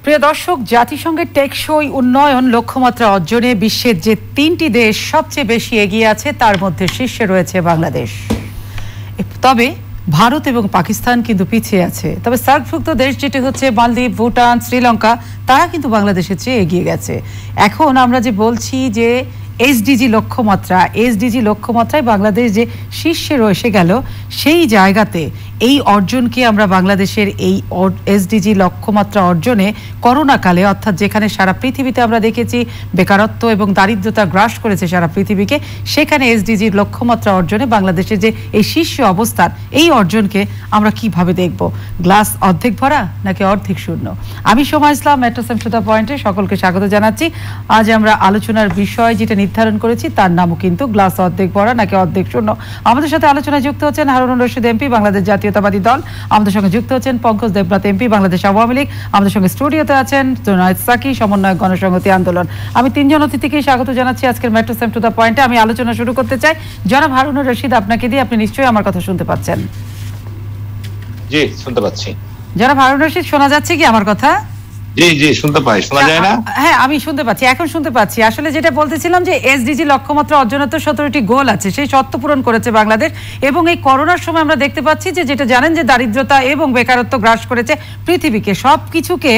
প্রিয় দর্শক, জাতিসংঘের টেকসই উন্নয়ন লক্ষ্যমাত্রা অর্জনে বিশ্বের যে ৩টি দেশ সবচেয়ে বেশি এগিয়ে আছে তার মধ্যে শীর্ষে রয়েছে বাংলাদেশ। তবে ভারত এবং পাকিস্তান কিন্তু পিছিয়ে আছে। তবে সার্কভুক্ত দেশ যেটি হচ্ছে মালদ্বীপ, ভুটান, শ্রীলঙ্কা, তারা কিন্তু বাংলাদেশের চেয়ে এগিয়ে গেছে। এখন আমরা যে বলছি যে এসডিজি লক্ষ্যমাত্রায় বাংলাদেশ যে শীর্ষে রয়েছে গেল, সেই জায়গাতে এই অর্জনকে আমরা বাংলাদেশের এই এসডিজি লক্ষ্যমাত্রা অর্জনে করোনাকালে, অর্থাৎ যেখানে সারা পৃথিবীতে আমরা দেখেছি বেকারত্ব এবং দারিদ্রতা গ্রাস করেছে সারা পৃথিবীকে, সেখানে এসডিজির লক্ষ্যমাত্রা অর্জনে বাংলাদেশের যে এই শীর্ষ অবস্থান, এই অর্জনকে আমরা কিভাবে দেখব? গ্লাস অর্ধেক ভরা নাকি অর্ধেক শূন্য? আমি সোমা ইসলাম, মেট্রো সেম টু দ্য পয়েন্টে সকলকে স্বাগত জানাচ্ছি। আজ আমরা আলোচনার বিষয় যেটা নির্ধারণ করেছি তার নামও কিন্তু গ্লাস অর্ধেক ভরা নাকি অর্ধেক শূন্য। আমাদের সাথে আলোচনায় যুক্ত হচ্ছেন হারুনুর রশিদ এমপি, বাংলাদেশ জাতীয়তাবাদী দল। আমাদের সঙ্গে যুক্ত হচ্ছেন পঙ্কজ দেবনাথ এমপি, বাংলাদেশ আওয়ামী লীগ। আমাদের সঙ্গে স্টুডিওতে আছেন জুনায়েদ সাকি, সমন্বয়ক গণসংহতি আন্দোলন। আমি তিনজন অতিথিকে স্বাগত জানাচ্ছি আজকের মেট্রো সেম টু দ্য পয়েন্টে। আমি আলোচনা শুরু করতে চাই জনাব হারুনুর রশিদ, আপনাকে দিয়ে। আপনি নিশ্চয়ই আমার কথা শুনতে পাচ্ছেন? জি, শুনতে পাচ্ছি। জনাব হারুনুর রশিদ, শোনা যাচ্ছে কি আমার কথা? জি জি, শুনতে পাই। শোনা যায় না? হ্যাঁ, আমি শুনতে পাচ্ছি, এখন শুনতে পাচ্ছি। আসলে যেটা বলতেছিলাম যে এসডিজি লক্ষ্যমাত্রা অর্জনের তো 17টি গোল আছে, সেই শর্ত পূরণ করেছে বাংলাদেশ। এবং এই করোনার সময় আমরা দেখতে পাচ্ছি যে যেটা জানেন যে দারিদ্রতা এবং বেকারত্ব গ্রাস করেছে পৃথিবীকে, সব কিছুকে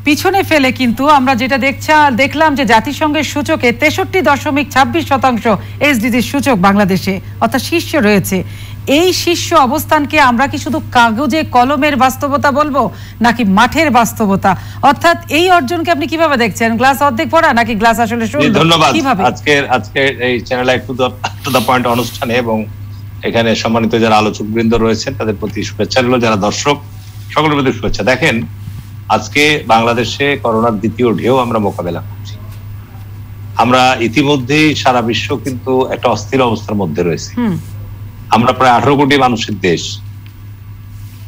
পিছনে ফেলে কিন্তু আমরা যেটা দেখলাম যে জাতিসংঘের সূচকে 63.26% এসডিজির সূচক বাংলাদেশে, অর্থাৎ শীর্ষে রয়েছে। এই শীর্ষ অবস্থানকে আমরা কি শুধু কাগজে কলমের বাস্তবতা বলবো নাকি মাঠের বাস্তবতা? অর্থাৎ এই অর্জনকে আপনি কিভাবে দেখছেন? গ্লাস অর্ধেক ভরা নাকি গ্লাস আসলে শূন্য? ধন্যবাদ। আজকে এই চ্যানেলে টু দ্য পয়েন্ট অনুষ্ঠানে এবং এখানে সম্মানিত যারা আলোচক বৃন্দ রয়েছেন তাদের প্রতি শুভেচ্ছা রইল, যারা দর্শক সকলের প্রতি শুভেচ্ছা। দেখেন, আজকে বাংলাদেশে করোনার দ্বিতীয় ঢেউ আমরা মোকাবেলা করছি। আমরা ইতিমধ্যেই সারা বিশ্ব কিন্তু একটা অস্থির অবস্থার মধ্যে রয়েছে। আমরা প্রায় 18 কোটি মানুষের দেশ।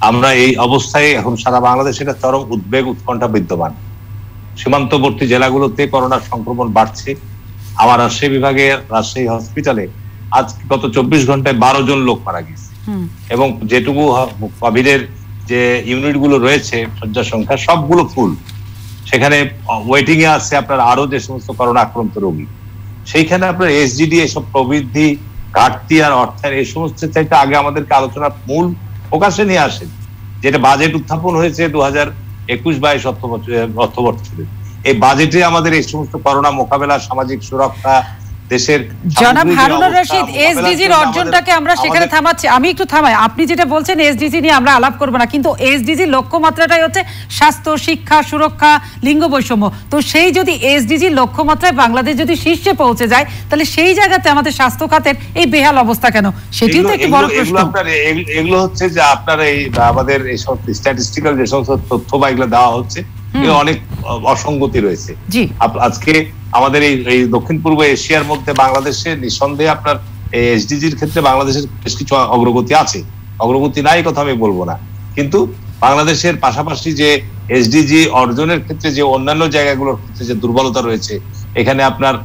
আমরা এই অবস্থায় এখন সারা বাংলাদেশে একটা চরম উদ্বেগ উৎকণ্ঠা বিদ্যমান। সীমান্তবর্তী জেলাগুলোতে করোনার সংক্রমণ বাড়ছে। আমার রাজশাহী বিভাগের রাজশাহী হসপিটালে আজ গত 24 ঘন্টায় 12 জন লোক মারা গেছে। এবং যেটুকু কোভিডের যে ইউনিট গুলো রয়েছে, শয্যা সংখ্যা সবগুলো ফুল। সেখানে ওয়েটিং এ আছে আপনার আরো যে সমস্ত করোনা আক্রান্ত রোগী। সেইখানে আপনার এসডিডি এসব প্রবৃদ্ধি, ঘাটতি আর অর্থের এই সমস্ত চাইতে আগে আমাদেরকে আলোচনার মূল ফোকাসে নিয়ে আসেন, যেটা বাজেট উত্থাপন হয়েছে 2021-22 অর্থবছরে। এই বাজেটে আমাদের এই সমস্ত করোনা মোকাবেলা, সামাজিক সুরক্ষা, দেশের জনাব হারুনুর রশিদ, এসডিজির অর্জনটাকে আমরা সেখানে থামাচ্ছি। আমি একটু থামাই। আপনি যেটা বলছেন এসডিজি নিয়ে আমরা আলাপ করবো না, কিন্তু এসডিজির লক্ষ্যমাত্রাটাই হচ্ছে স্বাস্থ্য, শিক্ষা, সুরক্ষা, লিঙ্গ বৈষম্য। তো সেই যদি এসডিজির লক্ষ্যমাত্রায় বাংলাদেশ যদি শীর্ষে পৌঁছে যায়, তাহলে সেই জায়গাতে আমাদের স্বাস্থ্য খাতের এই বেহাল অবস্থা কেন? সেটিও তো একটু বড় প্রশ্ন। এগুলো হচ্ছে যে আপনার এই আমাদের এই সব স্ট্যাটিস্টিক্যাল যে সমস্ত তথ্য বা এগুলো দেওয়া হচ্ছে, অনেক অসঙ্গতি রয়েছে। আজকে আমাদের এই দক্ষিণ পূর্ব এশিয়ার মধ্যে বাংলাদেশে নিঃসন্দেহে আপনার এসডিজির ক্ষেত্রে বাংলাদেশের বেশ কিছু অগ্রগতি আছে। অগ্রগতি নাই কথা আমি বলবো না, কিন্তু বাংলাদেশের পাশাপাশি যে এসডিজি অর্জনের ক্ষেত্রে যে অন্যান্য জায়গাগুলোর ক্ষেত্রে যে দুর্বলতা রয়েছে, এখানে আপনার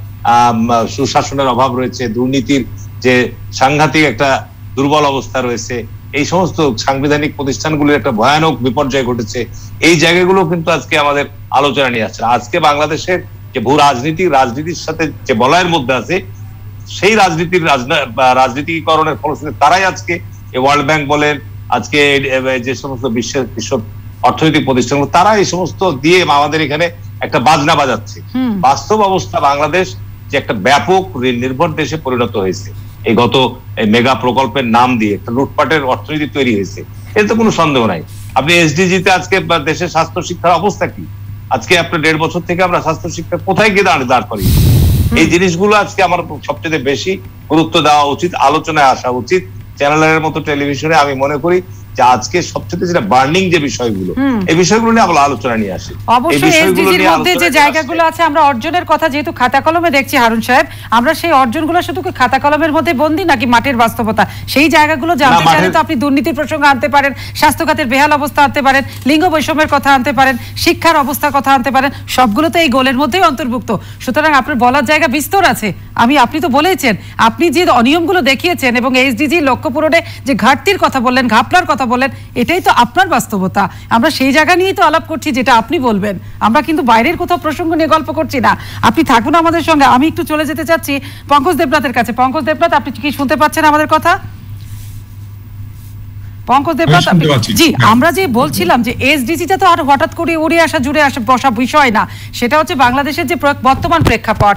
সুশাসনের অভাব রয়েছে, দুর্নীতির যে সাংঘাতিক একটা দুর্বল অবস্থা রয়েছে, এই সমস্ত সাংবিধানিক প্রতিষ্ঠানগুলির একটা ভয়ানক বিপর্যয় ঘটেছে। এই জায়গাগুলো কিন্তু আজকে আমাদের আলোচনা নিয়ে আসছে। আজকে বাংলাদেশের যে ভূ রাজনীতির সাথে যে বলয়ের মধ্যে আছে, সেই রাজনীতিকরণের ফলশ্রুতিতে তারাই আজকে ওয়ার্ল্ড ব্যাংক বলেন, আজকে যে সমস্ত বিশ্ব অর্থনৈতিক প্রতিষ্ঠানগুলো, তারা এই সমস্ত দিয়ে আমাদের এখানে একটা বাজনা বাজাচ্ছে। বাস্তব অবস্থা বাংলাদেশ যে একটা ব্যাপক ঋণ নির্ভর দেশে পরিণত হয়েছে। এই গত মেগা প্রকল্পের নাম দিয়ে একটা লুটপাটের অর্থনীতি তৈরি হয়েছে, এতে কোনো সন্দেহ নাই। আপনি এসডিজিতে আজকে দেশের স্বাস্থ্য শিক্ষার অবস্থা কি? আজকে আপনার 1.5 বছর থেকে আমরা স্বাস্থ্য শিক্ষা কোথায় গিয়ে দাঁড় করি? এই জিনিসগুলো আজকে আমার সবচেয়ে বেশি গুরুত্ব দেওয়া উচিত, আলোচনায় আসা উচিত চ্যানেলের মতো টেলিভিশনে। আমি মনে করি যে আজকে সবচেয়ে যেটা বার্নিং যে বিষয়গুলো, এই বিষয়গুলো নিয়ে আমরা আলোচনা নিয়ে আসি। অবশ্যই এসডিজির মধ্যে যে জায়গাগুলো আছে, আমরা অর্জনের কথা যেহেতু খাতা কলমে দেখছি হারুন সাহেব, আমরা সেই অর্জনগুলো শুধু খাতা কলমের মধ্যে বন্দী নাকি মাঠের বাস্তবতা? সেই জায়গাগুলো জানতে চাইলে তো আপনি দুর্নীতির প্রসঙ্গ আনতে পারেন, স্বাস্থ্য খাতের বেহাল অবস্থা আনতে পারেন, লিঙ্গ বৈষম্যের কথা আনতে পারেন, শিক্ষার অবস্থার কথা আনতে পারেন। সবগুলো তো এই গোলের মধ্যেই অন্তর্ভুক্ত। সুতরাং আপনার বলার জায়গা বিস্তর আছে। আপনি তো বলেছেন, আপনি যে অনিয়মগুলো দেখিয়েছেন এবং এসডিজি লক্ষ্য পূরণে যে ঘাটতির কথা বললেন, ঘাপলার কথা বলেন, এটাই তো আপনার বাস্তবতা। আমরা সেই জায়গা নিয়েই তো আলাপ করছি যেটা আপনি বলবেন, আমরা কিন্তু বাইরের কোথাও প্রসঙ্গ নিয়ে গল্প করছি না। আপনি থাকুন আমাদের সঙ্গে। আমি একটু চলে যেতে চাচ্ছি পঙ্কজ দেবনাথের কাছে। পঙ্কজ দেবনাথ, আপনি কি শুনতে পাচ্ছেন আমাদের কথা? পঙ্কজ দেবনাথ, জি, আমরা যে বলছিলাম যে এসডিজিটা তো আর হঠাৎ করে উড়ে আসা জুড়ে আসা বসা বিষয় না, সেটা হচ্ছে বাংলাদেশের যে বর্তমান প্রেক্ষাপট,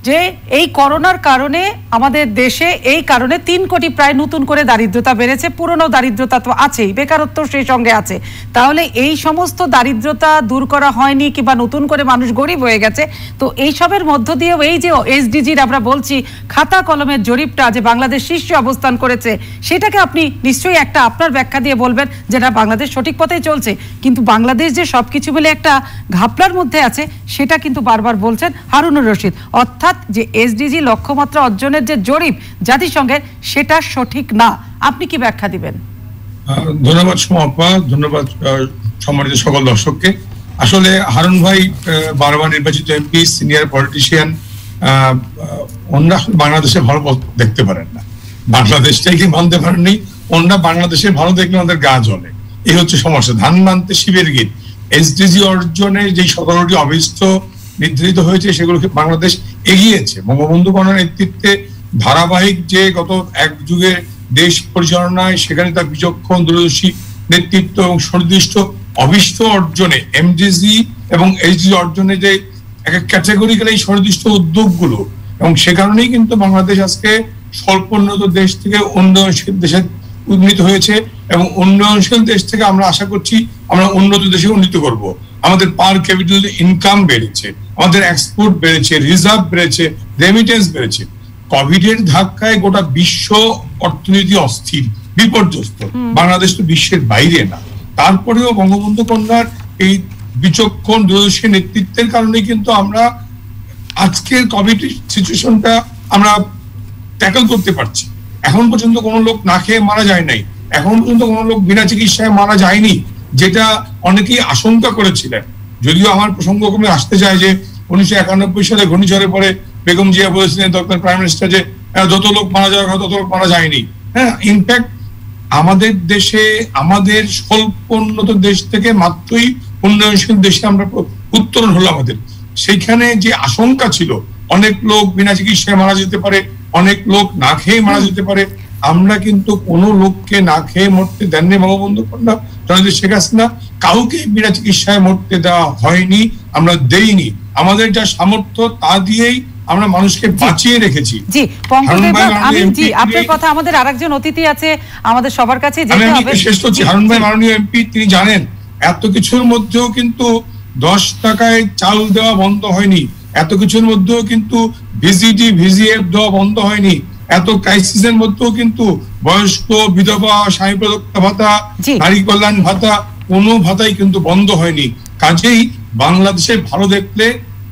যে এই করোনার কারণে আমাদের দেশে এই কারণে 3 কোটি প্রায় নতুন করে দারিদ্রতা বেড়েছে। পুরনো দারিদ্রতা তো আছেই, বেকারত্ব সেই সঙ্গে আছে। তাহলে এই সমস্ত দারিদ্রতা দূর করা হয়নি কিংবা নতুন করে মানুষ গরিব হয়ে গেছে। তো এইসবের মধ্য দিয়েও এই যে এসডিজির আমরা বলছি খাতা কলমের জরিপটা যে বাংলাদেশ শীর্ষে অবস্থান করেছে, সেটাকে আপনি নিশ্চয়ই একটা আপনার ব্যাখ্যা দিয়ে বলবেন যেটা বাংলাদেশ সঠিক পথেই চলছে, কিন্তু বাংলাদেশ যে সবকিছু মিলে একটা ঘাপলার মধ্যে আছে সেটা কিন্তু বারবার বলছেন হারুনুর রশিদ। অর্থাৎ যে এসডিজি লক্ষ্যমাত্রা অর্জনের যে জরিপ জাতিসংঘের, সেটা সঠিক না। আপনি কি ব্যাখ্যা দিবেন? ধন্যবাদ সোমাপা, ধন্যবাদ সম্মানিত সকল দর্শককে। আসলে হারুন ভাই বারবার নির্বাচিত এমপি, সিনিয়র পলিটিশিয়ান, ওনারা বাংলাদেশে ভালো দেখতে পারেন না, বাংলাদেশটাকে মানতে পারেননি। ওনারা বাংলাদেশের ভালো দেখলে আমাদের গা জ্বলে, এই হচ্ছে সমস্যা। ধান মানতে শিবের গীত। এসডিজি অর্জনের যে 17টি অভিষ্ট নির্ধারিত হয়েছে সেগুলোকে বাংলাদেশ এগিয়েছে। বঙ্গবন্ধু কন্যার নেতৃত্বে ধারাবাহিক যে গত এক যুগে দেশ পরিচালনায়, সেখানে তার বিচক্ষণ দূরদর্শী নেতৃত্ব এবং সুনির্দিষ্ট অভিষ্ট অর্জনে এমডিজি এবং এইচডি অর্জনে যে এক ক্যাটাগরিক্যাল এই সুনির্দিষ্ট উদ্যোগগুলো, এবং সে কারণেই কিন্তু বাংলাদেশ আজকে স্বল্প উন্নত দেশ থেকে উন্নয়নশীল দেশে উন্নীত হয়েছে, এবং উন্নয়নশীল দেশ থেকে আমরা আশা করছি আমরা উন্নত দেশে উন্নীত করব। আমাদের পার ক্যাপিটাল ইনকাম বেড়েছে, আমাদের এক্সপোর্ট বেড়েছে, রিজার্ভ বেড়েছে, রেমিটেন্স বেড়েছে। কোভিডের ধাক্কায় গোটা বিশ্ব অর্থনীতি অস্থির, বিপর্যস্ত। বাংলাদেশ তো বিশ্বের বাইরে না, তারপরেও বঙ্গবন্ধু কন্যার এই বিচক্ষণ দূরদর্শী নেতৃত্বের কারণে কিন্তু আমরা আজকের কোভিড সিচুয়েশনটা আমরা ট্যাকল করতে পারছি। এখন পর্যন্ত কোনো লোক না খেয়ে মারা যায় নাই, এখন পর্যন্ত কোনো লোক বিনা চিকিৎসায় মারা যায়নি, যেটা অনেকেই আশঙ্কা করেছিলেন। যদিও আমার প্রসঙ্গক্রমে আসতে চায় যে 1991 সালে ঘূর্ণিঝড়ের পরে বেগম জিয়া বলেছিলেন, তখন প্রাইম মিনিস্টার, যে যত লোক মারা যাওয়ার কথা তত লোক মারা যায়নি। হ্যাঁ, ইনফ্যাক্ট আমাদের দেশে, আমাদের স্বল্প উন্নত দেশ থেকে মাত্রই উন্নয়নশীল দেশে আমরা উত্তরণ হলো আমাদের। সেইখানে যে আশঙ্কা ছিল অনেক লোক বিনা চিকিৎসায় মারা যেতে পারে, অনেক লোক না খেয়ে মারা যেতে পারে, আমরা কিন্তু কোনো লোককে না খেয়ে মরতে দেননি বঙ্গবন্ধু কন্যা জননেত্রী শেখ হাসিনা। কাউকে বিনা চিকিৎসায় মরতে দেওয়া হয়নি, আমরা দেইনি। আমাদের যা সামর্থ্য তা দিয়েই আমরা মানুষকে বাঁচিয়ে রেখেছি। জি পঙ্কজ, আমি জি আপনার কথা, আমাদের আরেকজন অতিথি আছে আমাদের সবার কাছে যেতে হবে। শেষ করছি। হারুন ভাই মাননীয় এমপি, তিনি জানেন এত কিছুর মধ্যেও কিন্তু 10 টাকায় চাল দেওয়া বন্ধ হয়নি, এত কিছুর মধ্যেও কিন্তু ভিজিটি ভিজিএফ দেওয়া বন্ধ হয়নি, এত ক্রাইসিসের মধ্যেও কিন্তু বয়স্ক বিধবা, স্বামী প্রদত্ত ভাতা, নারী কল্যাণ ভাতা, কোনো ভাতাই কিন্তু বন্ধ হয়নি। কাজেই বাংলাদেশের ভালো দেখলে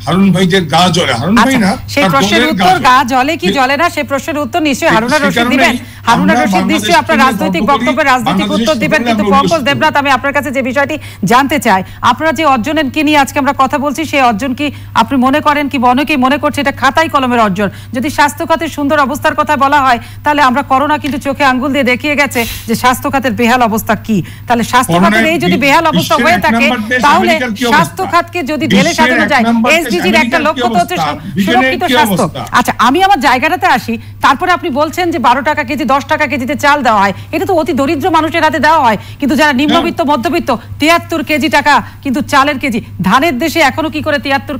হারুন ভাইদের গা জ্বলে। হারুন ভাই না, সেই প্রশ্নের উত্তর গা জ্বলে কি জ্বলে না সেই প্রশ্নের উত্তর নিশ্চয়ই হারুনা রশিদ দিবেন। হারুনা রশিদ নিশ্চয়ই আপনার রাজনৈতিক বক্তব্যের রাজনৈতিক উত্তর দিবেন। কিন্তু পঙ্কজ দেবনাথ, আমি আপনার কাছে যে বিষয়টি জানতে চাই, আপনারা যে অর্জনকে নিয়ে আজকে আমরা কথা বলছি, সেই অর্জন কি আপনি মনে করেন, কি অনেকেই মনে করছে এটা খাতায় কলমের অর্জন? যদি স্বাস্থ্য খাতের সুন্দর অবস্থার কথা বলা হয়, তাহলে আমরা করোনা কিন্তু চোখে আঙ্গুল দিয়ে দেখিয়ে গেছে যে স্বাস্থ্য খাতের বেহাল অবস্থা কি। তাহলে স্বাস্থ্য খাতের এই যদি বেহাল অবস্থা হয়ে থাকে, তাহলে স্বাস্থ্য খাতকে যদি ঢেলে সাজানো যায়, এসডিজির একটা লক্ষ্য তো হচ্ছে সুরক্ষিত স্বাস্থ্য। আচ্ছা, আমি আমার জায়গাটাতে আসি। তারপরে আপনি বলছেন যে 12 টাকা কেজি, 10 টাকা কেজিতে চাল দেওয়া হয়, এটা তো অতি দরিদ্র মানুষের হাতে দেওয়া হয়। কিন্তু যারা নিম্নবিত্ত, মধ্যবিত্ত, 73 কেজি টাকা কিন্তু চালের কেজি। ধানের দেশে এখনো কি করে 73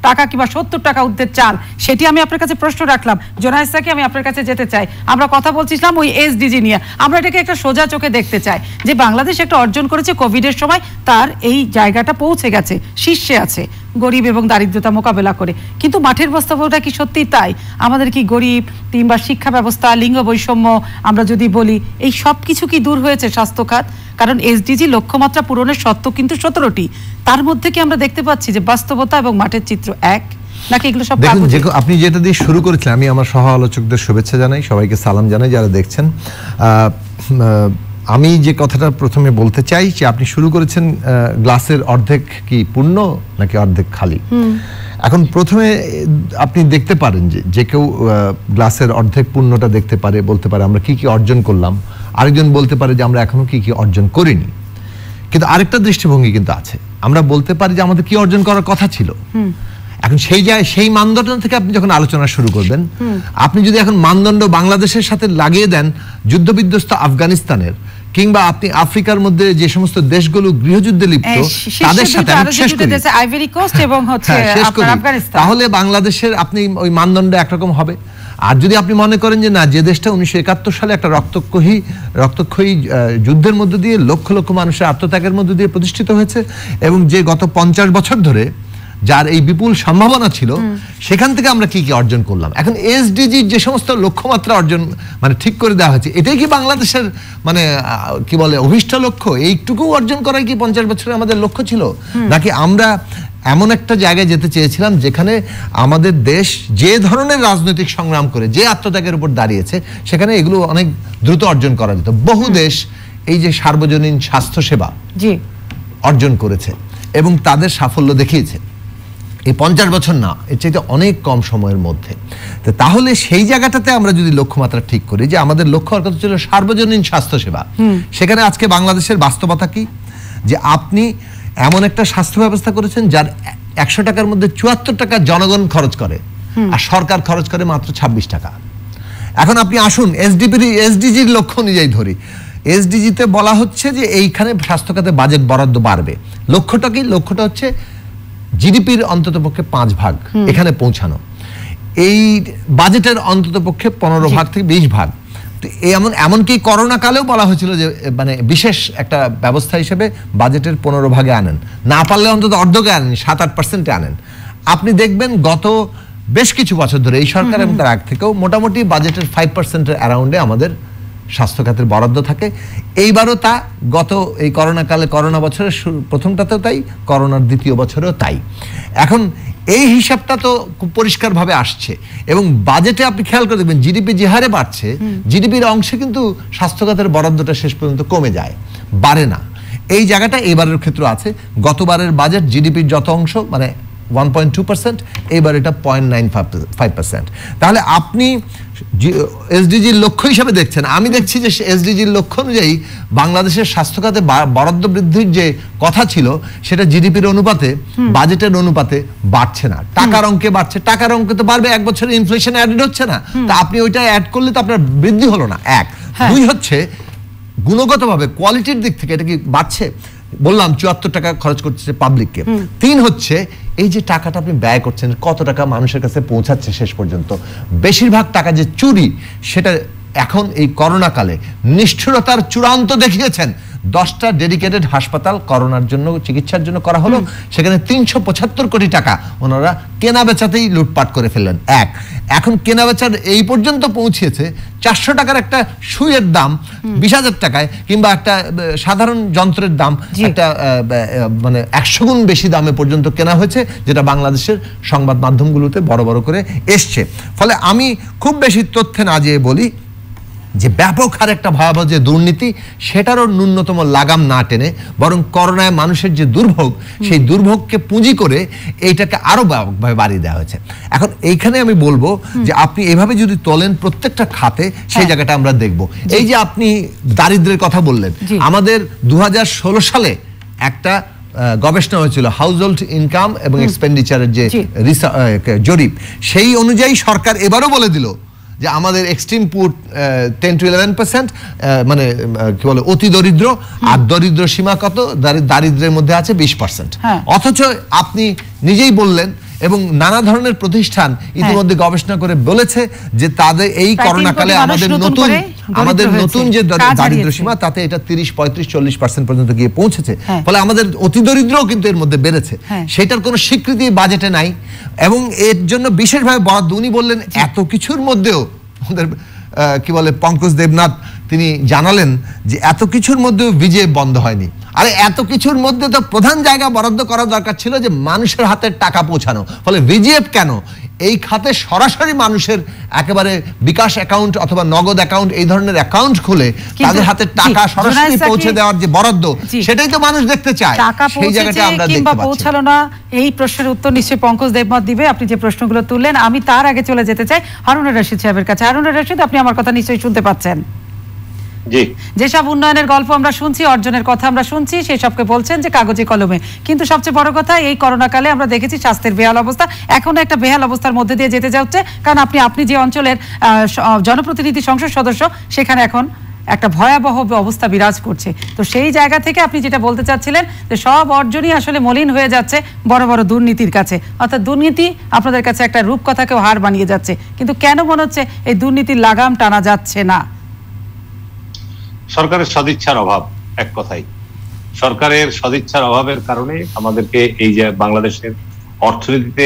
টাকা কিংবা 70 টাকা ঊর্ধ্বের চাল? সেটি আমি আপনার কাছে প্রশ্ন রাখলাম। জোনায়েসাকে আমি আপনার কাছে যেতে চাই। আমরা কথা বলছিলাম ওই এসডিজি নিয়ে। আমরা এটাকে একটা সোজা চোখে দেখতে চাই যে বাংলাদেশ একটা অর্জন করেছে কোভিডের সময়, তার এই জায়গাটা পৌঁছে গেছে, শীর্ষে আছে গরিব এবং দারিদ্রতা মোকাবেলা করে। কিন্তু মাঠের বাস্তবতা কি সত্যি তাই? আমাদের কি গরিব কিংবা শিক্ষা ব্যবস্থা, লিঙ্গ বৈষম্য আমরা যদি বলি, এই সব কিছু কি দূর হয়েছে স্বাস্থ্য খাত? কারণ এসডিজি লক্ষ্যমাত্রা পূরণের সত্য কিন্তু 17টি, তার মধ্যে কি আমরা দেখতে পাচ্ছি যে বাস্তবতা এবং মাঠের চিত্র এক, নাকি এগুলো সব? আপনি যেটা দিয়ে শুরু করেছিলেন, আমি আমার সহ আলোচকদের শুভেচ্ছা জানাই, সবাইকে সালাম জানাই যারা দেখছেন। আমি যে কথাটা প্রথমে বলতে চাই যে আপনি শুরু করেছেন গ্লাসের অর্ধেক কি পূর্ণ নাকি অর্ধেক খালি। এখন প্রথমে আপনি দেখতে পারেন যে কেউ গ্লাসের অর্ধেক পূর্ণটা দেখতে পারে, বলতে পারে আমরা কি কি অর্জন করলাম। আরেকজন বলতে পারে যে আমরা এখনো কি কি অর্জন করিনি। কিন্তু আরেকটা দৃষ্টিভঙ্গি কিন্তু আছে, আমরা বলতে পারি যে আমাদের কি অর্জন করার কথা ছিল। এখন সেই মানদণ্ড থেকে আপনি যখন আলোচনা শুরু করবেন, আপনি যদি এখন মানদণ্ড বাংলাদেশের সাথে লাগিয়ে দেন যুদ্ধবিধ্বস্ত আফগানিস্তানের, কিংবা আপনি আফ্রিকার মধ্যে যে সমস্ত দেশগুলো গৃহযুদ্ধে লিপ্ত তাদের সাথে শেষ করি, তাহলে বাংলাদেশের আপনি ওই মানদণ্ড একরকম হবে। আর যদি আপনি মনে করেন যে না, যে দেশটা 1971 সালে একটা রক্তক্ষয়ী যুদ্ধের মধ্য দিয়ে লক্ষ লক্ষ মানুষের আত্মত্যাগের মধ্য দিয়ে প্রতিষ্ঠিত হয়েছে, এবং যে গত 50 বছর ধরে যার এই বিপুল সম্ভাবনা ছিল, সেখান থেকে আমরা কি কি অর্জন করলাম। এখন এসডিজি যে সমস্ত লক্ষ্যমাত্রা অর্জন মানে ঠিক করে দেওয়া হয়েছে, এটাই কি বাংলাদেশের মানে কি বলে অভিষ্ট লক্ষ্য? এইটুকু অর্জন করাই কি 50 বছরে আমাদের লক্ষ্য ছিল? নাকি আমরা এমন একটা জায়গায় যেতে চেয়েছিলাম যেখানে আমাদের দেশ যে ধরনের রাজনৈতিক সংগ্রাম করে যে আত্মত্যাগের উপর দাঁড়িয়েছে, সেখানে এগুলো অনেক দ্রুত অর্জন করা যেত। বহু দেশ এই যে সার্বজনীন স্বাস্থ্য সেবা অর্জন করেছে এবং তাদের সাফল্য দেখিয়েছে এই 50 বছর না, এর চাইতে অনেক কম সময়ের মধ্যে। তো তাহলে সেই জায়গাটাতে আমরা যদি লক্ষ্যমাত্রা ঠিক করি যে আমাদের লক্ষ্য হওয়ার কথা ছিল সার্বজনীন স্বাস্থ্যসেবা, সেখানে আজকে বাংলাদেশের বাস্তবতা কি, যে আপনি এমন একটা স্বাস্থ্য ব্যবস্থা করেছেন যার 100 টাকার মধ্যে 74 টাকা জনগণ খরচ করে আর সরকার খরচ করে মাত্র 26 টাকা। এখন আপনি আসুন এসডিজির লক্ষ্য অনুযায়ী ধরি, এসডিজিতে বলা হচ্ছে যে এইখানে স্বাস্থ্য খাতে বাজেট বরাদ্দ বাড়বে। লক্ষ্যটা কি? লক্ষ্যটা হচ্ছে জিডিপির অন্ততপক্ষে 5 ভাগ এখানে পৌঁছানো, এই বাজেটের অন্ততপক্ষে 15 ভাগ থেকে 20 ভাগ। এমনকি করোনা কালেও বলা হয়েছিল যে মানে বিশেষ একটা ব্যবস্থা হিসেবে বাজেটের 15 ভাগে আনেন, না পারলে অন্তত অর্ধকে আনেন, 7-8% আনেন। আপনি দেখবেন গত বেশ কিছু বছর ধরে এই সরকার এবং তার আগ থেকেও মোটামুটি বাজেটের 5%-এর অ্যারাউন্ডে আমাদের স্বাস্থ্য খাতের বরাদ্দ থাকে। এইবারও তা, গত এই করোনাকালে করোনা বছরের প্রথমটাতেও তাই, করোনার দ্বিতীয় বছরেও তাই। এখন এই হিসাবটা তো খুব পরিষ্কারভাবে আসছে এবং বাজেটে আপনি খেয়াল করে দেখবেন জিডিপি যে হারে বাড়ছে, জিডিপির অংশে কিন্তু স্বাস্থ্য খাতের বরাদ্দটা শেষ পর্যন্ত কমে যায়, বাড়ে না। এই জায়গাটা এবারের ক্ষেত্রে আছে। গতবারের বাজেট জিডিপির যত অংশ মানে 1.2%, এবার এটা 0.95%। তাহলে আপনি এসডিজির লক্ষ্য হিসেবে দেখছেন, আমি দেখছি যে এসডিজির লক্ষ্য অনুযায়ী বাংলাদেশের স্বাস্থ্য খাতে বরাদ্দ বৃদ্ধির যে কথা ছিল সেটা জিডিপির অনুপাতে, বাজেটের অনুপাতে বাড়ছে না, টাকার অঙ্কে বাড়ছে। টাকার অঙ্কে তো বাড়বে, 1 বছরে ইনফ্লেশন অ্যাডেড হচ্ছে না, তা আপনি ওইটা অ্যাড করলে তো আপনার বৃদ্ধি হলো না। 1 2 হচ্ছে গুণগতভাবে কোয়ালিটির দিক থেকে এটা কি বাড়ছে? বললাম 74 টাকা খরচ করছে পাবলিককে। 3 হচ্ছে এই যে টাকাটা আপনি ব্যয় করছেন, কত টাকা মানুষের কাছে পৌঁছাচ্ছে শেষ পর্যন্ত। বেশিরভাগ টাকা যে চুরি, সেটা এখন এই করোনা কালে নিষ্ঠুরতার চূড়ান্ত দেখিয়েছেন। 10টা ডেডিকেটেড হাসপাতাল করোনার জন্য চিকিৎসার জন্য করা হলো, সেখানে 375 কোটি টাকা ওনারা কেনা বেচাতেই লুটপাট করে ফেললেন। এখন কেনা বেচার এই পর্যন্ত পৌঁছেছে 400 টাকার একটা সুইয়ের দাম 20,000 টাকায়, কিংবা একটা সাধারণ যন্ত্রের দাম একটা মানে 100 গুণ বেশি দামে পর্যন্ত কেনা হয়েছে, যেটা বাংলাদেশের সংবাদ মাধ্যমগুলোতে বড় বড় করে এসছে। ফলে আমি খুব বেশি তথ্যে না যেয়ে বলি যে ব্যাপক হারে একটা ভয়াবহ যে দুর্নীতি, সেটারও ন্যূনতম লাগাম না টেনে বরং করোনায় মানুষের যে দুর্ভোগ, সেই দুর্ভোগকে পুঁজি করে এইটাকে আরো ব্যাপকভাবে বাড়িয়ে দেওয়া হয়েছে। এখন এইখানে আমি বলবো যে আপনি এভাবে যদি তোলেন প্রত্যেকটা খাতে, সেই জায়গাটা আমরা দেখব। এই যে আপনি দারিদ্র্যের কথা বললেন, আমাদের 2016 সালে একটা গবেষণা হয়েছিল হাউসহোল্ড ইনকাম এবং এক্সপেন্ডিচারের যে জরিপ, সেই অনুযায়ী সরকার এবারও বলে দিল যে আমাদের এক্সট্রিম পুর 10-11%, মানে কি বলে অতি দরিদ্র, আর দরিদ্র সীমা কত, দারিদ্রের মধ্যে আছে 20%। অথচ আপনি নিজেই বললেন এবং নানা ধরনের প্রতিষ্ঠান ইতিমধ্যে গবেষণা করে বলেছে যে তাদের এই করোনা কালে আমাদের নতুন যে দারিদ্র সীমা, তাতে এটা 30-35-40% পর্যন্ত গিয়ে পৌঁছেছে। ফলে আমাদের অতি দরিদ্রও কিন্তু এর মধ্যে বেড়েছে। সেটার কোনো স্বীকৃতি বাজেটে নাই এবং এর জন্য বিশেষভাবে বরাদ্দ। উনি বললেন এত কিছুর মধ্যেও আমাদের কি বলে পঙ্কজ দেবনাথ তিনি জানালেন যে এত কিছুর মধ্যেও ভিজিএফ বন্ধ হয়নি। আরে এত কিছুর মধ্যে তো প্রধান জায়গা বরাদ্দ করা দরকার ছিল যে মানুষের হাতে টাকা পৌঁছানো। ফলে ভিজিএফ কেন? এই খাতে সরাসরি মানুষের একেবারে বিকাশ অ্যাকাউন্ট অথবা নগদ অ্যাকাউন্ট, এই ধরনের অ্যাকাউন্ট খুলে তাদের হাতে টাকা সরাসরি পৌঁছে দেওয়ার যে বরাদ্দ, সেটাই তো মানুষ দেখতে চায়। সেই জায়গাটা আমরা দেখতে পাচ্ছি পৌঁছালো না। এই প্রশ্নের উত্তর নিশ্চয়ই পঙ্কজ দেবনাথ দিবে, আপনি যে প্রশ্নগুলো তুললেন। আমি তার আগে চলে যেতে চাই হারুনুর রশিদ সাহেবের কাছে। হারুনুর রশিদ, আপনি আমার কথা নিশ্চয়ই শুনতে পাচ্ছেন? যেসব উন্নয়নের গল্প আমরা শুনছি, অর্জনের কথা আমরা শুনছি, সেই সবকে বলছেন যে কাগজে কলমে, কিন্তু সবচেয়ে বড় কথা এই করোনাকালে আমরা দেখেছি স্বাস্থ্যের বেহাল অবস্থা, এখনো একটা বেহাল অবস্থার মধ্যে দিয়ে যেতে যাচ্ছে, কারণ আপনি যে অঞ্চলের জনপ্রতিনিধি সংসদ সদস্য, সেখানে এখন একটা ভয়াবহ অবস্থা বিরাজ করছে। তো সেই জায়গা থেকে আপনি যেটা বলতে চাচ্ছিলেন যে সব অর্জনই আসলে মলিন হয়ে যাচ্ছে বড় বড় দুর্নীতির কাছে, অর্থাৎ দুর্নীতি আপনাদের কাছে একটা রূপকথাকেও হার বানিয়ে যাচ্ছে, কিন্তু কেন মনে হচ্ছে এই দুর্নীতির লাগাম টানা যাচ্ছে না? সরকারের সদিচ্ছার অভাব, এক কথাই সরকারের সদিচ্ছার অভাবের কারণে আমাদেরকে এই যে বাংলাদেশের অর্থনীতিতে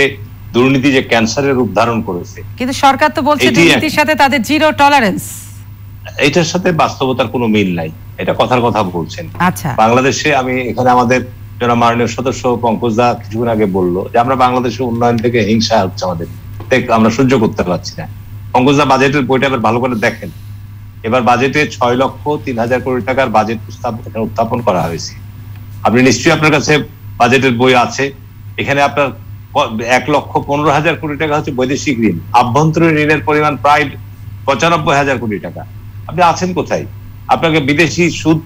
দুর্নীতি যে ক্যান্সারের রূপ ধারণ করেছে। কিন্তু সরকার তো বলছে দুর্নীতির সাথে তাদের জিরো টলারেন্স। এটার সাথে বাস্তবতার কোনো মিল নাই, এটা কথার কথা বলছেন। আচ্ছা, বাংলাদেশে আমি এখানে আমাদের যারা মাননীয় সদস্য পঙ্কজ দা কিছুক্ষণ আগে বললো যে আমরা বাংলাদেশের উন্নয়ন থেকে হিংসা হচ্ছে আমাদের, আমরা সহ্য করতে পারছি না। পঙ্কজ দা বাজেটের বইটা আবার ভালো করে দেখেন। এবার বাজেটে 6,03,000 কোটি টাকার বাজেট প্রস্তাব উত্থাপন করা হয়েছে। আপনি নিশ্চয়ই আপনার কাছে বাজেটের বই আছে। এখানে আপনার 1,15,000 কোটি টাকা হচ্ছে বৈদেশিক ঋণ, আভ্যন্তরীণ ঋণের পরিমাণ প্রায় 95,000 কোটি টাকা। আপনি আছেন কোথায়? আপনাকে বিদেশি সুদ,